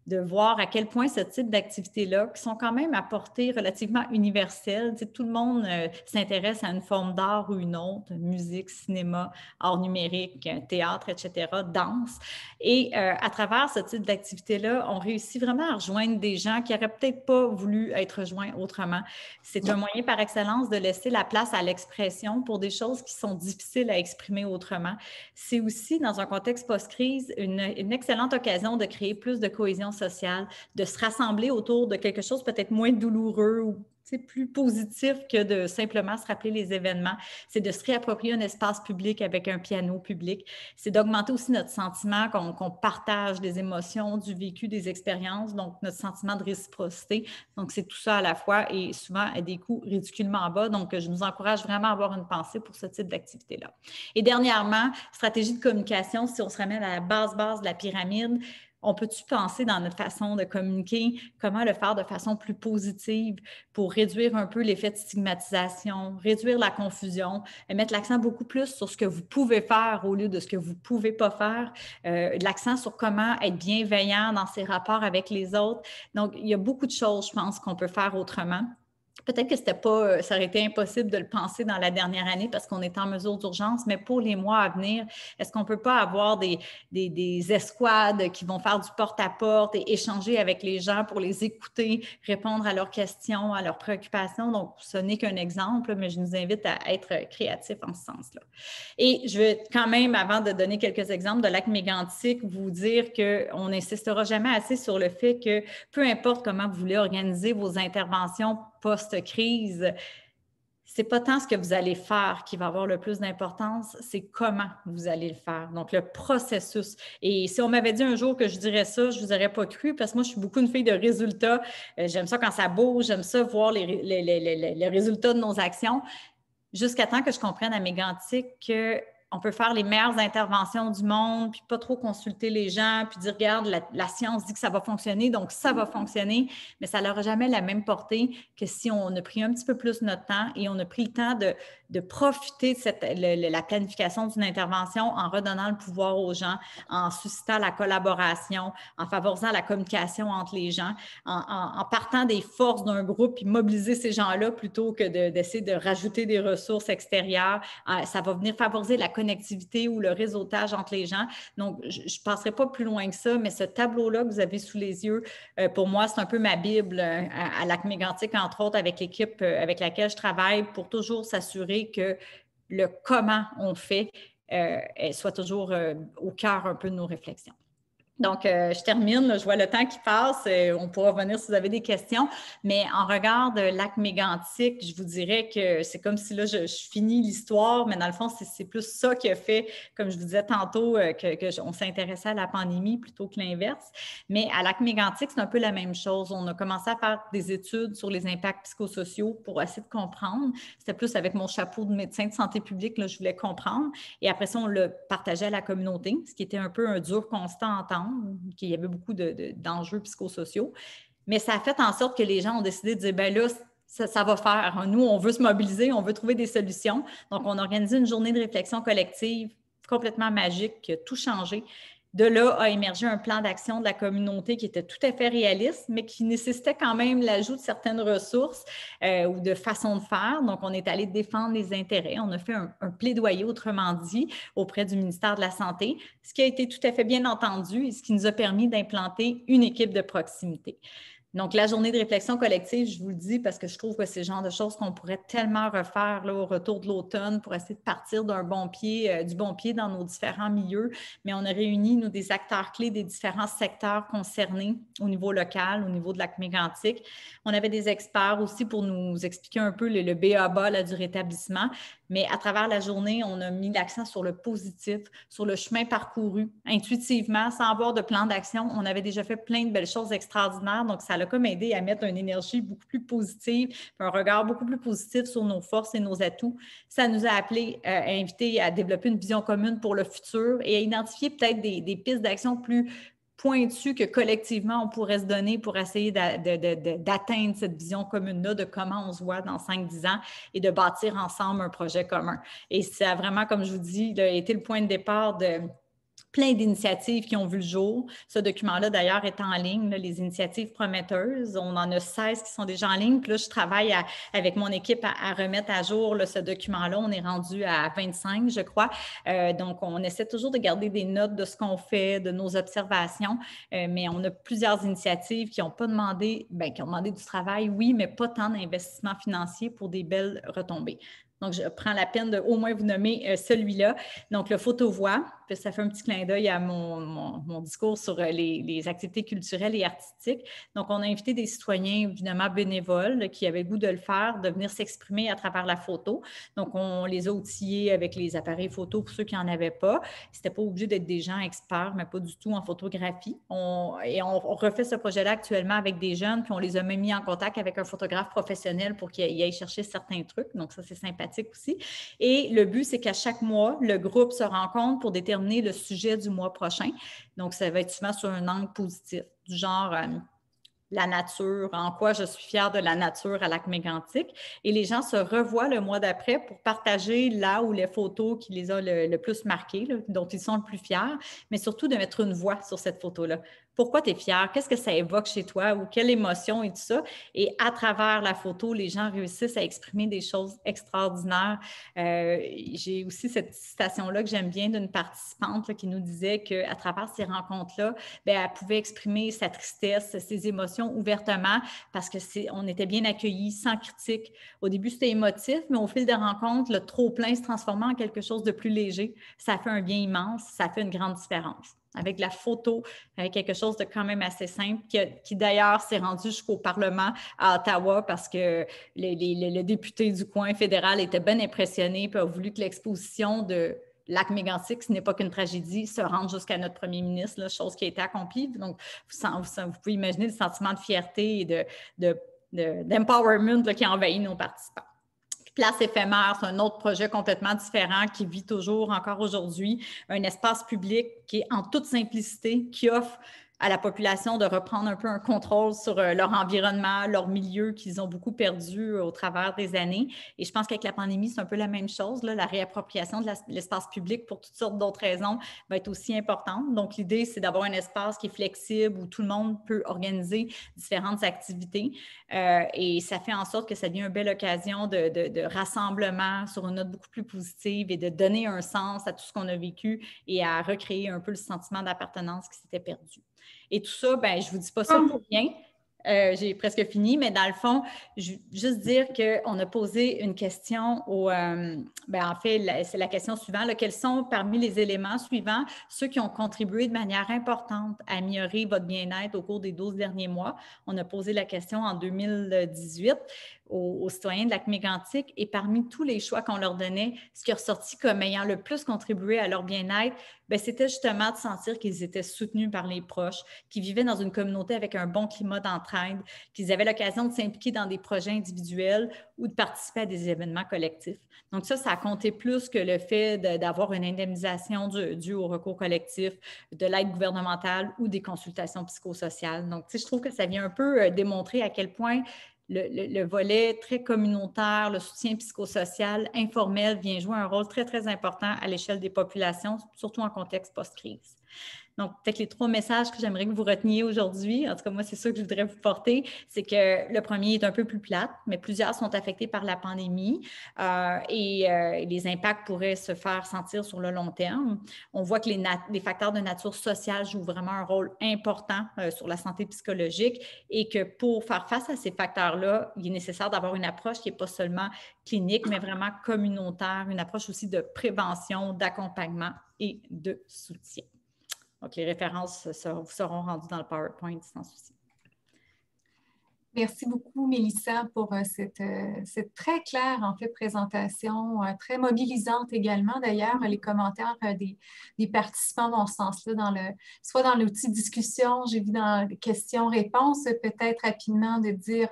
de voir à quel point ce type d'activités-là, qui sont quand même à portée relativement universelle, tu sais, tout le monde s'intéresse à une forme d'art ou une autre, musique, cinéma, art numérique, théâtre, etc., danse. Et à travers ce type d'activité-là, on réussit vraiment à rejoindre des gens qui n'auraient peut-être pas voulu être rejoints autrement. C'est un moyen par excellence de laisser la place à l'expression pour des choses qui sont difficiles à exprimer autrement. C'est aussi, dans un contexte post-crise, une excellente occasion de créer plus de cohésion sociale, de se rassembler autour de quelque chose peut-être moins douloureux ou plus positif que de simplement se rappeler les événements. C'est de se réapproprier un espace public avec un piano public. C'est d'augmenter aussi notre sentiment qu'on partage des émotions, du vécu, des expériences, donc notre sentiment de réciprocité. Donc, c'est tout ça à la fois et souvent à des coûts ridiculement bas. Donc, je nous encourage vraiment à avoir une pensée pour ce type d'activité-là. Et dernièrement, stratégie de communication, si on se ramène à la base de la pyramide, on peut-tu penser dans notre façon de communiquer, comment le faire de façon plus positive pour réduire un peu l'effet de stigmatisation, réduire la confusion, mettre l'accent beaucoup plus sur ce que vous pouvez faire au lieu de ce que vous ne pouvez pas faire, l'accent sur comment être bienveillant dans ses rapports avec les autres. Donc, il y a beaucoup de choses, je pense, qu'on peut faire autrement. Peut-être que ça aurait été impossible de le penser dans la dernière année parce qu'on est en mesure d'urgence, mais pour les mois à venir, est-ce qu'on ne peut pas avoir des escouades qui vont faire du porte-à-porte et échanger avec les gens pour les écouter, répondre à leurs questions, à leurs préoccupations? Donc, ce n'est qu'un exemple, mais je nous invite à être créatifs en ce sens-là. Et je vais quand même, avant de donner quelques exemples de lac mégantic, vous dire qu'on n'insistera jamais assez sur le fait que peu importe comment vous voulez organiser vos interventions post-crise, c'est pas tant ce que vous allez faire qui va avoir le plus d'importance, c'est comment vous allez le faire. Donc, le processus. Et si on m'avait dit un jour que je dirais ça, je ne vous aurais pas cru parce que moi, je suis beaucoup une fille de résultats. J'aime ça quand ça bouge, j'aime ça voir les résultats de nos actions. Jusqu'à temps que je comprenne à Mégantic qu'on peut faire les meilleures interventions du monde, puis pas trop consulter les gens, puis dire, regarde, la science dit que ça va fonctionner, donc ça va fonctionner, mais ça n'aura jamais la même portée que si on a pris un petit peu plus notre temps et on a pris le temps de profiter de la planification d'une intervention en redonnant le pouvoir aux gens, en suscitant la collaboration, en favorisant la communication entre les gens, en partant des forces d'un groupe puis mobiliser ces gens-là plutôt que d'essayer de rajouter des ressources extérieures. Ça va venir favoriser la connectivité ou le réseautage entre les gens. Donc, je ne passerai pas plus loin que ça, mais ce tableau-là que vous avez sous les yeux, pour moi, c'est un peu ma Bible à lac mégantic, entre autres, avec l'équipe avec laquelle je travaille pour toujours s'assurer que le comment on fait soit toujours au cœur un peu de nos réflexions. Donc, je termine, là, je vois le temps qui passe. On pourra revenir si vous avez des questions. Mais en regard de lac mégantic, je vous dirais que c'est comme si là, je finis l'histoire, mais dans le fond, c'est plus ça qui a fait, comme je vous disais tantôt, qu'on s'intéressait à la pandémie plutôt que l'inverse. Mais à lac mégantic, c'est un peu la même chose. On a commencé à faire des études sur les impacts psychosociaux pour essayer de comprendre. C'était plus avec mon chapeau de médecin de santé publique, là, je voulais comprendre. Et après ça, on le partageait à la communauté, ce qui était un peu un dur constat à entendre, qu'il y avait beaucoup d'enjeux psychosociaux. Mais ça a fait en sorte que les gens ont décidé de dire, bien là, ça va faire. Nous, on veut se mobiliser, on veut trouver des solutions. Donc, on a organisé une journée de réflexion collective complètement magique qui a tout changé. De là a émergé un plan d'action de la communauté qui était tout à fait réaliste, mais qui nécessitait quand même l'ajout de certaines ressources ou de façons de faire. Donc, on est allé défendre les intérêts. On a fait un plaidoyer, autrement dit, auprès du ministère de la Santé, ce qui a été tout à fait bien entendu et ce qui nous a permis d'implanter une équipe de proximité. Donc, la journée de réflexion collective, je vous le dis parce que je trouve que c'est le genre de choses qu'on pourrait tellement refaire là, au retour de l'automne pour essayer de partir du bon pied dans nos différents milieux. Mais on a réuni, nous, des acteurs clés des différents secteurs concernés au niveau local, au niveau de lac mégantic. On avait des experts aussi pour nous expliquer un peu le b.a.-ba là, du rétablissement. Mais à travers la journée, on a mis l'accent sur le positif, sur le chemin parcouru, intuitivement, sans avoir de plan d'action. On avait déjà fait plein de belles choses extraordinaires, donc ça a comme aidé à mettre une énergie beaucoup plus positive, un regard beaucoup plus positif sur nos forces et nos atouts. Ça nous a invités à développer une vision commune pour le futur et à identifier peut-être des pistes d'action plus pointu que collectivement, on pourrait se donner pour essayer d'atteindre cette vision commune-là de comment on se voit dans 5-10 ans et de bâtir ensemble un projet commun. Et ça a vraiment, comme je vous dis, été le point de départ de plein d'initiatives qui ont vu le jour. Ce document-là, d'ailleurs, est en ligne, là, les initiatives prometteuses. On en a 16 qui sont déjà en ligne. Puis là, je travaille avec mon équipe à remettre à jour là, ce document-là. On est rendu à 25, je crois. Donc, on essaie toujours de garder des notes de ce qu'on fait, de nos observations. Mais on a plusieurs initiatives qui ont demandé du travail, oui, mais pas tant d'investissement financier pour des belles retombées. Donc, je prends la peine de au moins vous nommer celui-là. Donc, le photo-voix, ça fait un petit clin d'œil à mon discours sur les activités culturelles et artistiques. Donc, on a invité des citoyens, évidemment, bénévoles qui avaient le goût de le faire, de venir s'exprimer à travers la photo. Donc, on les a outillés avec les appareils photo pour ceux qui n'en avaient pas. C'était pas obligé d'être des gens experts, mais pas du tout en photographie. On refait ce projet-là actuellement avec des jeunes, puis on les a même mis en contact avec un photographe professionnel pour qu'il aille chercher certains trucs. Donc, ça, c'est sympathique aussi. Et le but, c'est qu'à chaque mois, le groupe se rencontre pour déterminer déterminer le sujet du mois prochain. Donc, ça va être souvent sur un angle positif, du genre la nature, en quoi je suis fière de la nature à Lac-Mégantic. Et les gens se revoient le mois d'après pour partager là où les photos qui les ont le plus marquées, là, dont ils sont le plus fiers, mais surtout de mettre une voix sur cette photo-là. Pourquoi tu es fier? Qu'est-ce que ça évoque chez toi? Ou quelle émotion et tout ça? Et à travers la photo, les gens réussissent à exprimer des choses extraordinaires. J'ai aussi cette citation-là que j'aime bien d'une participante là, qui nous disait qu'à travers ces rencontres-là, bien, elle pouvait exprimer sa tristesse, ses émotions ouvertement parce qu'on était bien accueillis, sans critique. Au début, c'était émotif, mais au fil des rencontres, le trop-plein se transformait en quelque chose de plus léger. Ça fait un bien immense, ça fait une grande différence. Avec la photo, avec quelque chose de quand même assez simple, qui d'ailleurs s'est rendu jusqu'au Parlement à Ottawa parce que le député du coin fédéral était bien impressionné et a voulu que l'exposition de Lac-Mégantic, ce n'est pas qu'une tragédie, se rende jusqu'à notre premier ministre, là, chose qui a été accomplie. Donc, vous pouvez imaginer le sentiment de fierté et d'empowerment qui a envahi nos participants. Place éphémère, c'est un autre projet complètement différent qui vit toujours encore aujourd'hui, un espace public qui est en toute simplicité, qui offre à la population de reprendre un peu un contrôle sur leur environnement, leur milieu qu'ils ont beaucoup perdu au travers des années. Et je pense qu'avec la pandémie, c'est un peu la même chose. Là, la réappropriation de l'espace public pour toutes sortes d'autres raisons va être aussi importante. Donc, l'idée, c'est d'avoir un espace qui est flexible où tout le monde peut organiser différentes activités. Et ça fait en sorte que ça devient une belle occasion de rassemblement sur une note beaucoup plus positive et de donner un sens à tout ce qu'on a vécu et à recréer un peu le sentiment d'appartenance qui s'était perdu. Et tout ça, ben, je ne vous dis pas ça pour rien. J'ai presque fini, mais dans le fond, juste dire qu'on a posé une question en fait, c'est la question suivante. Là, quels sont parmi les éléments suivants ceux qui ont contribué de manière importante à améliorer votre bien-être au cours des 12 derniers mois? On a posé la question en 2018 aux citoyens de Lac-Mégantic et parmi tous les choix qu'on leur donnait, ce qui est ressorti comme ayant le plus contribué à leur bien-être, bien, c'était justement de sentir qu'ils étaient soutenus par les proches, qu'ils vivaient dans une communauté avec un bon climat d'entraide, qu'ils avaient l'occasion de s'impliquer dans des projets individuels ou de participer à des événements collectifs. Donc ça a compté plus que le fait d'avoir une indemnisation due au recours collectif, de l'aide gouvernementale ou des consultations psychosociales. Donc, je trouve que ça vient un peu démontrer à quel point le volet très communautaire, le soutien psychosocial, informel vient jouer un rôle très, très important à l'échelle des populations, surtout en contexte post-crise. Donc, peut-être les 3 messages que j'aimerais que vous reteniez aujourd'hui, en tout cas, moi, c'est ça que je voudrais vous porter, c'est que le premier est un peu plus plate, mais plusieurs sont affectés par la pandémie et les impacts pourraient se faire sentir sur le long terme. On voit que les facteurs de nature sociale jouent vraiment un rôle important sur la santé psychologique et que pour faire face à ces facteurs-là, il est nécessaire d'avoir une approche qui n'est pas seulement clinique, mais vraiment communautaire, une approche aussi de prévention, d'accompagnement et de soutien. Donc, les références vous seront rendues dans le PowerPoint sans souci. Merci beaucoup, Mélissa, pour cette très claire, en fait, présentation, très mobilisante également. D'ailleurs, les commentaires des participants vont en ce sens-là, soit dans l'outil discussion, j'ai vu dans les questions-réponses, peut-être rapidement de dire,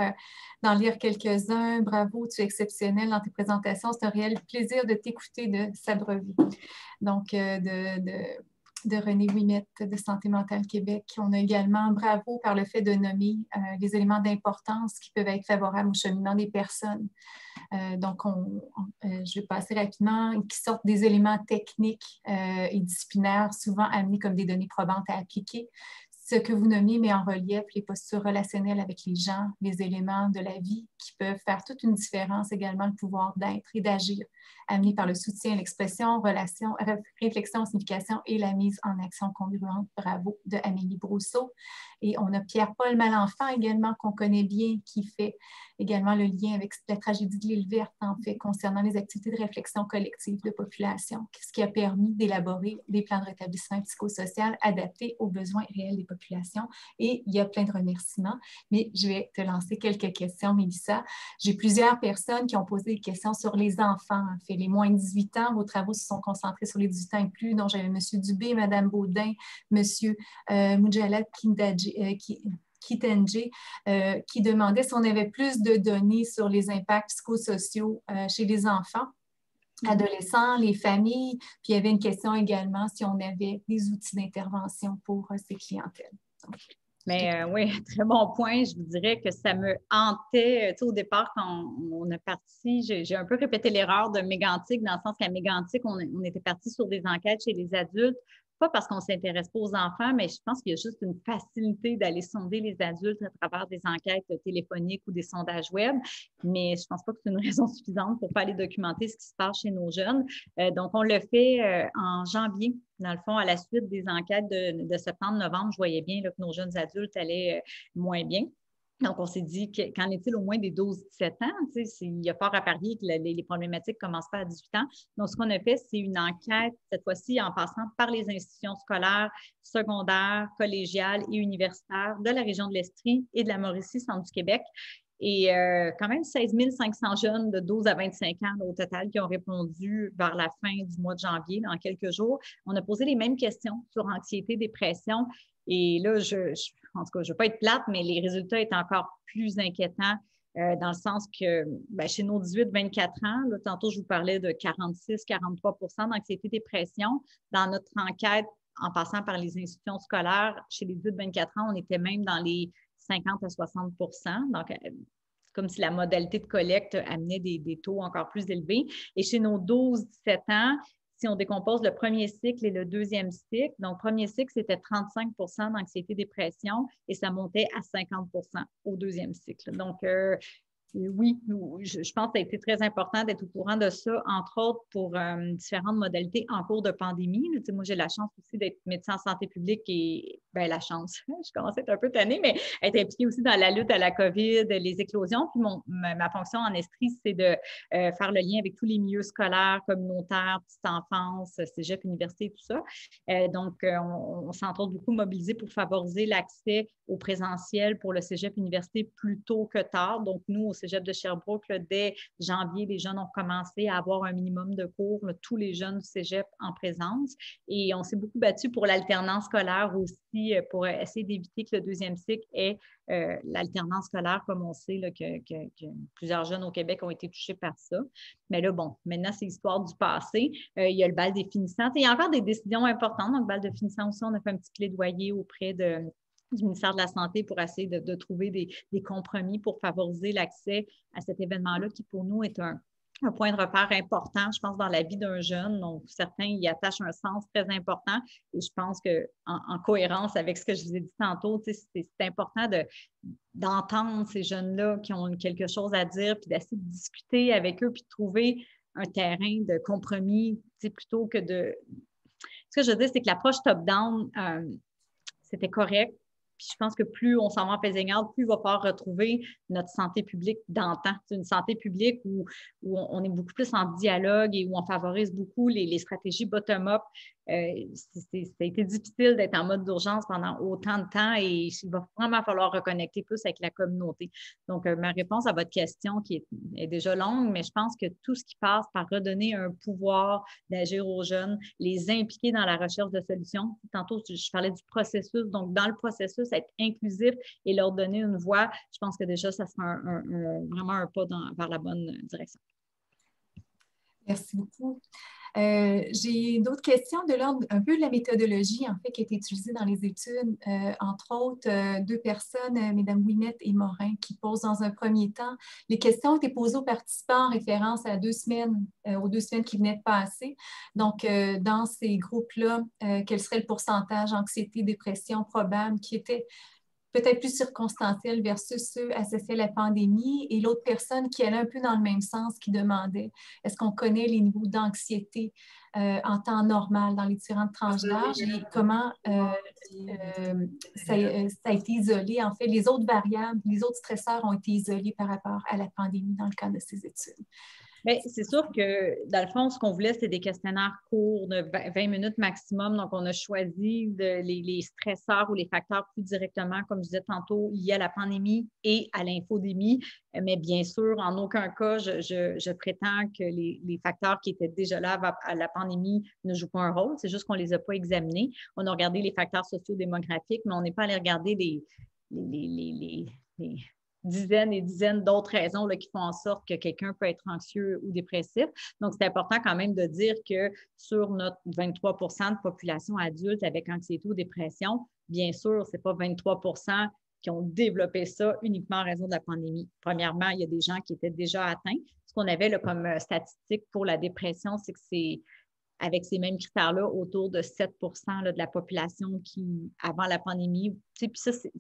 d'en lire quelques-uns. Bravo, tu es exceptionnel dans tes présentations. C'est un réel plaisir de t'écouter, de s'abreuver. Donc, de René Ouimet de Santé mentale Québec. On a également bravo par le fait de nommer les éléments d'importance qui peuvent être favorables au cheminement des personnes. Donc, je vais passer rapidement, qui sortent des éléments techniques et disciplinaires, souvent amenés comme des données probantes à appliquer. Ce que vous nommez met en relief les postures relationnelles avec les gens, les éléments de la vie qui peuvent faire toute une différence, également le pouvoir d'être et d'agir, amené par le soutien, l'expression, réflexion, signification et la mise en action congruente. Bravo, de Amélie Brousseau. Et on a Pierre-Paul Malenfant également, qu'on connaît bien, qui fait également le lien avec la tragédie de l'île Verte, en fait, concernant les activités de réflexion collective de population, ce qui a permis d'élaborer des plans de rétablissement psychosocial adaptés aux besoins réels des populations. Et il y a plein de remerciements, mais je vais te lancer quelques questions, Mélissa. J'ai plusieurs personnes qui ont posé des questions sur les enfants, en fait, les moins de 18 ans. Vos travaux se sont concentrés sur les 18 ans et plus, dont j'avais M. Dubé, Mme Baudin, M. Mujallat Kitenje, qui demandait si on avait plus de données sur les impacts psychosociaux chez les enfants. adolescents, les familles. Puis il y avait une question également si on avait des outils d'intervention pour ces clientèles. Donc, mais oui, très bon point. Je vous dirais que ça me hantait. Tu sais, au départ, quand on est parti, j'ai un peu répété l'erreur de Mégantic, dans le sens qu'à Mégantic, on était parti sur des enquêtes chez les adultes, pas parce qu'on ne s'intéresse pas aux enfants, mais je pense qu'il y a juste une facilité d'aller sonder les adultes à travers des enquêtes téléphoniques ou des sondages web. Mais je ne pense pas que c'est une raison suffisante pour ne pas aller documenter ce qui se passe chez nos jeunes. Donc, on le fait en janvier. Dans le fond, à la suite des enquêtes de septembre, novembre, je voyais bien là, que nos jeunes adultes allaient moins bien. Donc, on s'est dit, qu'en est-il au moins des 12-17 ans? Il y a fort à parier que les problématiques ne commencent pas à 18 ans. Donc, ce qu'on a fait, c'est une enquête, cette fois-ci, en passant par les institutions scolaires, secondaires, collégiales et universitaires de la région de l'Estrie et de la Mauricie, centre du Québec. Et quand même 16 500 jeunes de 12 à 25 ans là, au total qui ont répondu vers la fin du mois de janvier, dans quelques jours. On a posé les mêmes questions sur anxiété, dépression. Et là, en tout cas, je ne veux pas être plate, mais les résultats étaient encore plus inquiétants dans le sens que chez nos 18-24 ans, là, tantôt je vous parlais de 46-43% d'anxiété-dépression. Dans notre enquête, en passant par les institutions scolaires, chez les 18-24 ans, on était même dans les 50 à 60%. Donc, comme si la modalité de collecte amenait des taux encore plus élevés. Et chez nos 12-17 ans, si on décompose le premier cycle et le deuxième cycle, donc premier cycle, c'était 35 d'anxiété-dépression et ça montait à 50 au deuxième cycle. Donc, oui, je pense que ça a été très important d'être au courant de ça, entre autres pour différentes modalités en cours de pandémie. Tu sais, moi, j'ai la chance aussi d'être médecin en santé publique et la chance, je commence à être un peu tannée, mais être impliquée aussi dans la lutte à la COVID, les éclosions. Puis ma fonction en Estrie, c'est de faire le lien avec tous les milieux scolaires, communautaires, petite enfance, cégep, université, tout ça. Donc, on s'est entre autres beaucoup mobilisé pour favoriser l'accès au présentiel pour le cégep, université plus tôt que tard. Donc, nous, au cégep de Sherbrooke, là, dès janvier, les jeunes ont commencé à avoir un minimum de cours, là, tous les jeunes du cégep en présence. Et on s'est beaucoup battu pour l'alternance scolaire aussi, pour essayer d'éviter que le deuxième cycle ait l'alternance scolaire, comme on sait là, que plusieurs jeunes au Québec ont été touchés par ça. Mais là, bon, maintenant, c'est l'histoire du passé. Il y a le bal des finissants. Il y a encore des décisions importantes. Donc, le bal de finissants aussi, on a fait un petit plaidoyer auprès du ministère de la Santé pour essayer de trouver des compromis pour favoriser l'accès à cet événement-là qui, pour nous, est un point de repère important, je pense, dans la vie d'un jeune. Donc, certains y attachent un sens très important et je pense qu'en cohérence avec ce que je vous ai dit tantôt, c'est important d'entendre ces jeunes-là qui ont quelque chose à dire puis d'essayer de discuter avec eux puis de trouver un terrain de compromis plutôt que de… Ce que je veux dire, c'est que l'approche top-down, c'était correct. Puis je pense que plus on s'en va en Pézaignarde, plus on va pouvoir retrouver notre santé publique d'antan. C'est une santé publique où on est beaucoup plus en dialogue et où on favorise beaucoup les stratégies bottom-up. Ça a été difficile d'être en mode d'urgence pendant autant de temps et il va vraiment falloir reconnecter plus avec la communauté. Donc, ma réponse à votre question qui est déjà longue, mais je pense que tout ce qui passe par redonner un pouvoir d'agir aux jeunes, les impliquer dans la recherche de solutions. Tantôt, je parlais du processus. Donc, dans le processus, être inclusif et leur donner une voix, je pense que déjà, ça sera vraiment un pas vers la bonne direction. Merci beaucoup. J'ai d'autres questions de l'ordre un peu de la méthodologie, en fait, qui a été utilisée dans les études. Entre autres, deux personnes, Mesdames Ouimet et Morin, qui posent dans un premier temps. Les questions ont été posées aux participants en référence à 2 semaines, aux 2 semaines qui venaient de passer. Donc, dans ces groupes-là, quel serait le pourcentage anxiété, dépression probable qui était peut-être plus circonstanciel versus ceux associés à la pandémie, et l'autre personne qui allait un peu dans le même sens, qui demandait est-ce qu'on connaît les niveaux d'anxiété en temps normal dans les différentes tranches d'âge et comment ça a été isolé. En fait, les autres variables, les autres stresseurs ont été isolés par rapport à la pandémie dans le cadre de ces études. Bien, c'est sûr que, dans le fond, ce qu'on voulait, c'était des questionnaires courts de 20 minutes maximum. Donc, on a choisi les stresseurs ou les facteurs plus directement, comme je disais tantôt, liés à la pandémie et à l'infodémie. Mais bien sûr, en aucun cas, je prétends que les facteurs qui étaient déjà là à la pandémie ne jouent pas un rôle. C'est juste qu'on ne les a pas examinés. On a regardé les facteurs sociodémographiques, mais on n'est pas allé regarder dizaines et dizaines d'autres raisons là, qui font en sorte que quelqu'un peut être anxieux ou dépressif. Donc, c'est important quand même de dire que sur notre 23 de population adulte avec anxiété ou dépression, bien sûr, ce n'est pas 23 qui ont développé ça uniquement en raison de la pandémie. Premièrement, il y a des gens qui étaient déjà atteints. Ce qu'on avait là, comme statistique pour la dépression, c'est que c'est avec ces mêmes critères-là, autour de 7 là, de la population qui, avant la pandémie, tu sais, puis ça, c'est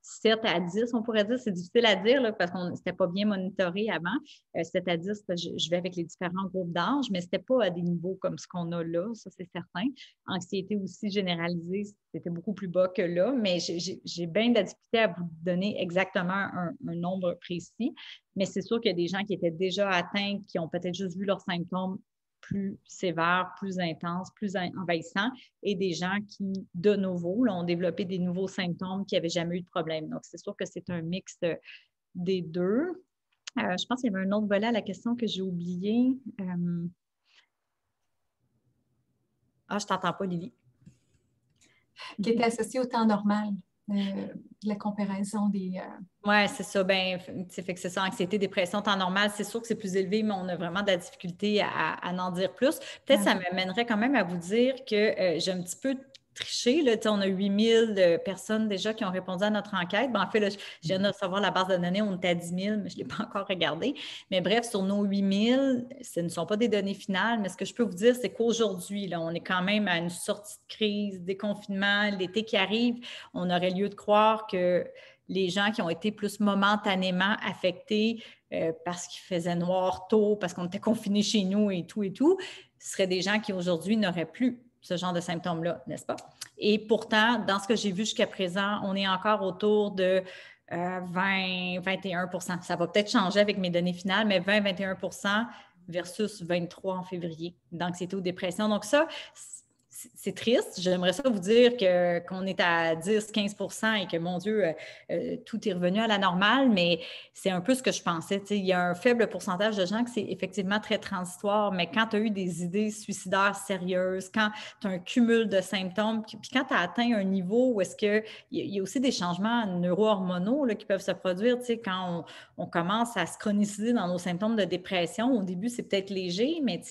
7 à 10, on pourrait dire, c'est difficile à dire là, parce qu'on n'était pas bien monitoré avant. 7 à 10, je vais avec les différents groupes d'âge, mais ce n'était pas à des niveaux comme ce qu'on a là, ça c'est certain. Anxiété aussi généralisée, c'était beaucoup plus bas que là, mais j'ai bien de la difficulté à vous donner exactement un nombre précis, mais c'est sûr qu'il y a des gens qui étaient déjà atteints, qui ont peut-être juste vu leurs symptômes plus sévères, plus intenses, plus envahissants, et des gens qui, de nouveau, là, ont développé des nouveaux symptômes qui n'avaient jamais eu de problème. Donc, c'est sûr que c'est un mix des deux. Je pense qu'il y avait un autre volet à la question que j'ai oublié. Je ne t'entends pas, Lily. Qui était associé au temps normal, la comparaison des... Oui, c'est ça. Ben, fait que c'est ça, anxiété, dépression, temps normal, c'est sûr que c'est plus élevé, mais on a vraiment de la difficulté à en dire plus. Peut-être que ça m'amènerait quand même à vous dire que j'ai un petit peu triché. Là, on a 8000 personnes déjà qui ont répondu à notre enquête. Ben, en fait, là, je viens de recevoir la base de données, on était à 10 000, mais je ne l'ai pas encore regardé. Mais bref, sur nos 8000, ce ne sont pas des données finales, mais ce que je peux vous dire, c'est qu'aujourd'hui, là, on est quand même à une sortie de crise, déconfinement, l'été qui arrive. On aurait lieu de croire que les gens qui ont été plus momentanément affectés parce qu'il faisait noir tôt, parce qu'on était confinés chez nous et tout, ce seraient des gens qui aujourd'hui n'auraient plus ce genre de symptômes-là, n'est-ce pas? Et pourtant, dans ce que j'ai vu jusqu'à présent, on est encore autour de 20-21 %. Ça va peut-être changer avec mes données finales, mais 20-21 % versus 23 en février d'anxiété ou dépression. Donc ça, c'est triste. J'aimerais ça vous dire qu'on est à 10-15 % et que, mon Dieu, tout est revenu à la normale, mais c'est un peu ce que je pensais. Il y a un faible pourcentage de gens que c'est effectivement très transitoire, mais quand tu as eu des idées suicidaires sérieuses, quand tu as un cumul de symptômes, puis quand tu as atteint un niveau où est-ce qu'il y a aussi des changements neurohormonaux là, qui peuvent se produire, quand on commence à se chroniciser dans nos symptômes de dépression. Au début, c'est peut-être léger, mais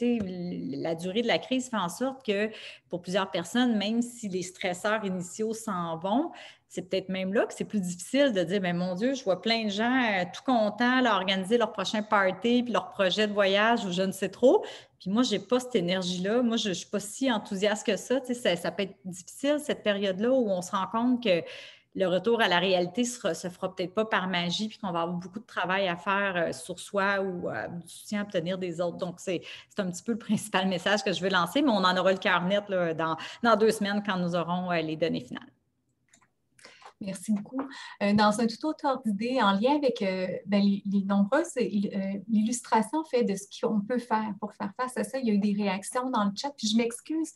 la durée de la crise fait en sorte que pour plusieurs personnes, même si les stresseurs initiaux s'en vont, c'est peut-être même là que c'est plus difficile de dire, mais mon Dieu, je vois plein de gens tout contents là, organiser leur prochain party, puis leur projet de voyage ou je ne sais trop. Puis moi, je n'ai pas cette énergie-là. Moi, je ne suis pas si enthousiaste que ça. Ça peut être difficile, cette période-là, où on se rend compte que le retour à la réalité se fera peut-être pas par magie, puis qu'on va avoir beaucoup de travail à faire sur soi ou du soutien à obtenir des autres. Donc, c'est un petit peu le principal message que je veux lancer, mais on en aura le cœur net là, dans 2 semaines quand nous aurons les données finales. Merci beaucoup. Dans un tout autre ordre d'idée, en lien avec les nombreuses illustrations faites de ce qu'on peut faire pour faire face à ça, il y a eu des réactions dans le chat, puis je m'excuse.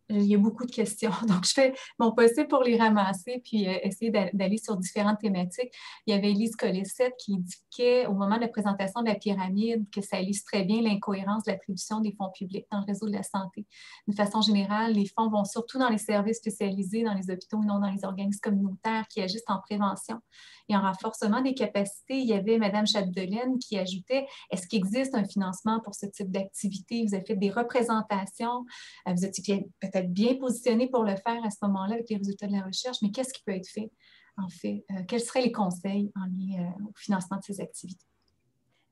Il y a beaucoup de questions, donc je fais mon possible pour les ramasser puis essayer d'aller sur différentes thématiques. Il y avait Elise Colessette qui indiquait au moment de la présentation de la pyramide que ça illustrait bien l'incohérence de l'attribution des fonds publics dans le réseau de la santé. De façon générale, les fonds vont surtout dans les services spécialisés, dans les hôpitaux et non dans les organismes communautaires qui agissent en prévention et en renforcement des capacités. Il y avait Mme Chapdelaine qui ajoutait « Est-ce qu'il existe un financement pour ce type d'activité? Vous avez fait des représentations, vous étiez peut-être bien positionné pour le faire à ce moment-là avec les résultats de la recherche, mais qu'est-ce qui peut être fait, en fait? Quels seraient les conseils en lien au financement de ces activités?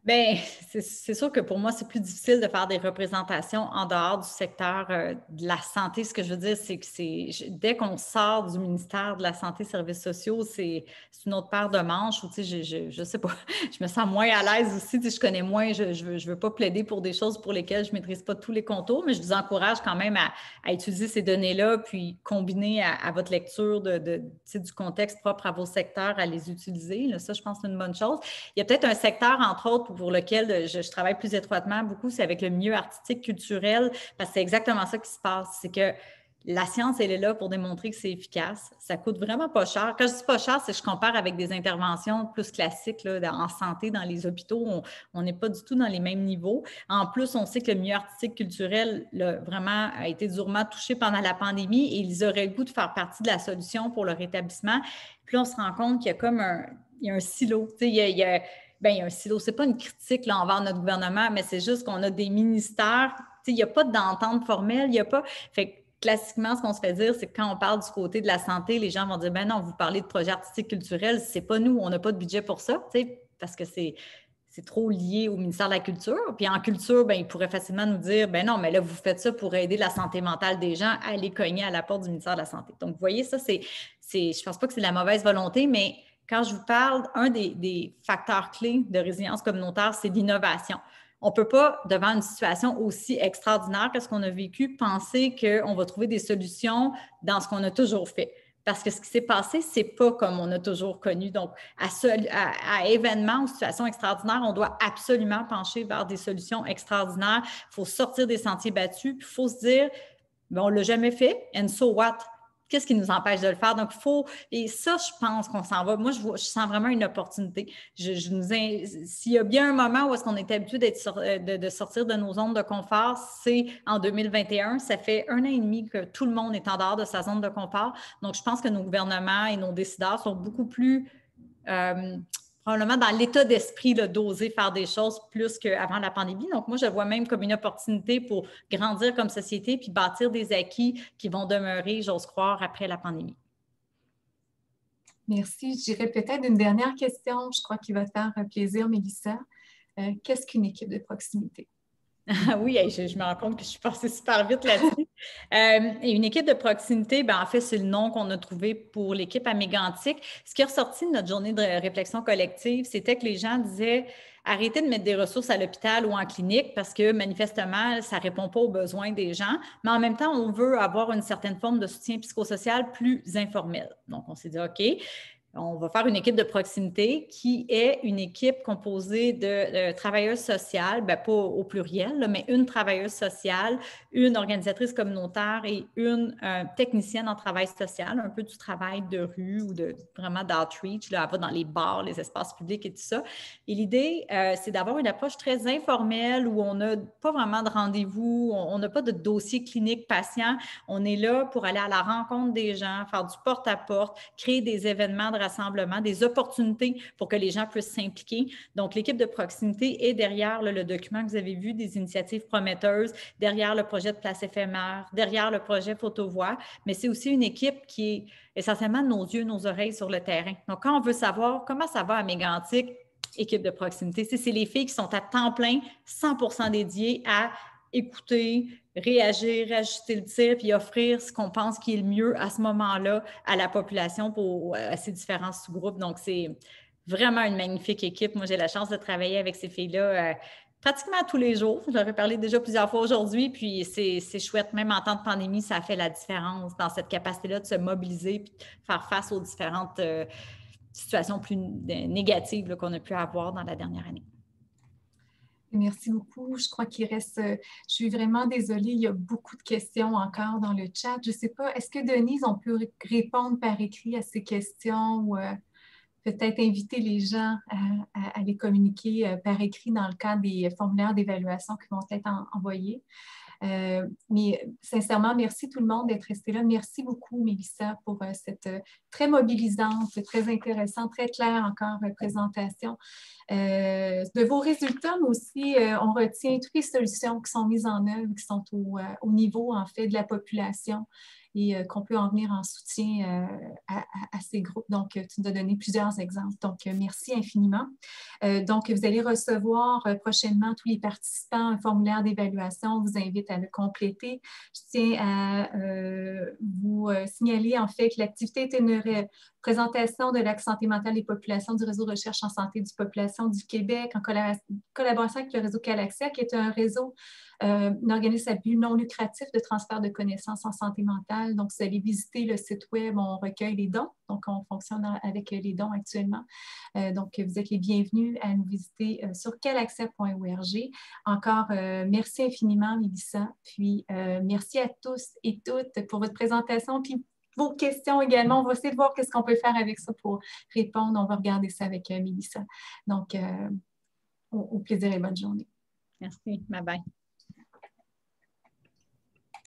Bien, c'est sûr que pour moi, c'est plus difficile de faire des représentations en dehors du secteur de la santé. Ce que je veux dire, c'est que dès qu'on sort du ministère de la Santé et Services sociaux, c'est une autre paire de manches. Ou, je sais pas, je me sens moins à l'aise aussi. Je connais moins, je veux pas plaider pour des choses pour lesquelles je maîtrise pas tous les contours, mais je vous encourage quand même à utiliser ces données-là, puis combiner à votre lecture du contexte propre à vos secteurs, à les utiliser. Là, ça, je pense que c'est une bonne chose. Il y a peut-être un secteur, entre autres, pour lequel je travaille plus étroitement beaucoup, c'est avec le milieu artistique, culturel, parce que c'est exactement ça qui se passe. C'est que la science, elle est là pour démontrer que c'est efficace. Ça coûte vraiment pas cher. Quand je dis pas cher, c'est que je compare avec des interventions plus classiques là, en santé, dans les hôpitaux. On n'est pas du tout dans les mêmes niveaux. En plus, on sait que le milieu artistique, culturel, là, vraiment a été durement touché pendant la pandémie et ils auraient le goût de faire partie de la solution pour le rétablissement. Puis là, on se rend compte qu'il y a comme y a un silo. Tu sais, il y a un silo. Ce n'est pas une critique là, envers notre gouvernement, mais c'est juste qu'on a des ministères. Tu sais, il n'y a pas d'entente formelle. Il n'y a pas. Fait que, classiquement, ce qu'on se fait dire, c'est que quand on parle du côté de la santé, les gens vont dire, ben non, vous parlez de projets artistiques culturels, c'est pas nous, on n'a pas de budget pour ça, tu sais, parce que c'est trop lié au ministère de la Culture. Puis en culture, ben, ils pourraient facilement nous dire, ben non, mais là, vous faites ça pour aider la santé mentale des gens à aller cogner à la porte du ministère de la Santé. Donc, vous voyez, ça, je pense pas que c'est de la mauvaise volonté, mais quand je vous parle, un des facteurs clés de résilience communautaire, c'est l'innovation. On ne peut pas, devant une situation aussi extraordinaire que ce qu'on a vécu, penser qu'on va trouver des solutions dans ce qu'on a toujours fait. Parce que ce qui s'est passé, ce n'est pas comme on a toujours connu. Donc, à événements ou situations extraordinaires, on doit absolument pencher vers des solutions extraordinaires. Il faut sortir des sentiers battus, puis il faut se dire, ben, on ne l'a jamais fait, and so what? Qu'est-ce qui nous empêche de le faire? Donc, et ça, je pense qu'on s'en va. Moi, je sens vraiment une opportunité. S'il y a bien un moment où est-ce qu'on est habitué de sortir de nos zones de confort, c'est en 2021. Ça fait 1 an et demi que tout le monde est en dehors de sa zone de confort. Donc, je pense que nos gouvernements et nos décideurs sont beaucoup plus probablement dans l'état d'esprit d'oser faire des choses plus qu'avant la pandémie. Donc, moi, je le vois même comme une opportunité pour grandir comme société puis bâtir des acquis qui vont demeurer, j'ose croire, après la pandémie. Merci. Je dirais peut-être une dernière question, je crois qu'il va te faire plaisir, Mélissa. Qu'est-ce qu'une équipe de proximité? Oui, je me rends compte que je suis passée super vite là-dessus. Et une équipe de proximité, en fait, c'est le nom qu'on a trouvé pour l'équipe à Mégantic. Ce qui est ressorti de notre journée de réflexion collective, c'était que les gens disaient arrêtez de mettre des ressources à l'hôpital ou en clinique parce que manifestement, ça ne répond pas aux besoins des gens. Mais en même temps, on veut avoir une certaine forme de soutien psychosocial plus informel. Donc, on s'est dit OK. On va faire une équipe de proximité qui est une équipe composée de travailleuses sociales, pas au pluriel, mais une travailleuse sociale, une organisatrice communautaire et une technicienne en travail social, un peu du travail de rue ou vraiment d'outreach. Là, elle va dans les bars, les espaces publics et tout ça. Et l'idée, c'est d'avoir une approche très informelle où on n'a pas vraiment de rendez-vous, on n'a pas de dossier clinique patient. On est là pour aller à la rencontre des gens, faire du porte-à-porte, créer des événements de rassemblement, des opportunités pour que les gens puissent s'impliquer. Donc, l'équipe de proximité est derrière le document que vous avez vu, des initiatives prometteuses, derrière le projet de place éphémère, derrière le projet Photovoix, mais c'est aussi une équipe qui est essentiellement nos yeux, nos oreilles sur le terrain. Donc, quand on veut savoir comment ça va à Mégantic, équipe de proximité, c'est les filles qui sont à temps plein, 100% dédiées à écouter, réagir, ajuster le tir, puis offrir ce qu'on pense qui est le mieux à ce moment-là à la population à ces différents sous-groupes. Donc, c'est vraiment une magnifique équipe. Moi, j'ai la chance de travailler avec ces filles-là pratiquement tous les jours. Je leur ai parlé déjà plusieurs fois aujourd'hui, puis c'est chouette. Même en temps de pandémie, ça a fait la différence dans cette capacité-là de se mobiliser puis de faire face aux différentes situations plus négatives qu'on a pu avoir dans la dernière année. Merci beaucoup. Je crois qu'il reste... je suis vraiment désolée, il y a beaucoup de questions encore dans le chat. Je ne sais pas, est-ce que Denise, on peut répondre par écrit à ces questions ou peut-être inviter les gens à les communiquer par écrit dans le cadre des formulaires d'évaluation qui vont être envoyés? Mais sincèrement, merci tout le monde d'être resté là. Merci beaucoup, Mélissa, pour cette très mobilisante, très intéressante, très claire encore présentation. De vos résultats, mais aussi, on retient toutes les solutions qui sont mises en œuvre, qui sont au niveau, en fait, de la population et qu'on peut en venir en soutien à ces groupes. Donc, tu nous as donné plusieurs exemples. Donc, merci infiniment. Donc, vous allez recevoir prochainement tous les participants un formulaire d'évaluation. On vous invite à le compléter. Je tiens à vous signaler, en fait, que l'activité est une présentation de l'Axe santé mentale des populations du réseau de recherche en santé du population du Québec en collaboration avec le réseau Calaxia, qui est un réseau, un organisme à but non lucratif de transfert de connaissances en santé mentale. Donc, vous allez visiter le site web, on recueille les dons. Donc, on fonctionne avec les dons actuellement. Donc, vous êtes les bienvenus à nous visiter sur calaxia.org. Encore, merci infiniment, Mélissa. Puis, merci à tous et toutes pour votre présentation. Puis, vos questions également. On va essayer de voir qu'est-ce qu'on peut faire avec ça pour répondre. On va regarder ça avec Mélissa. Donc, au plaisir et bonne journée. Merci. Bye-bye.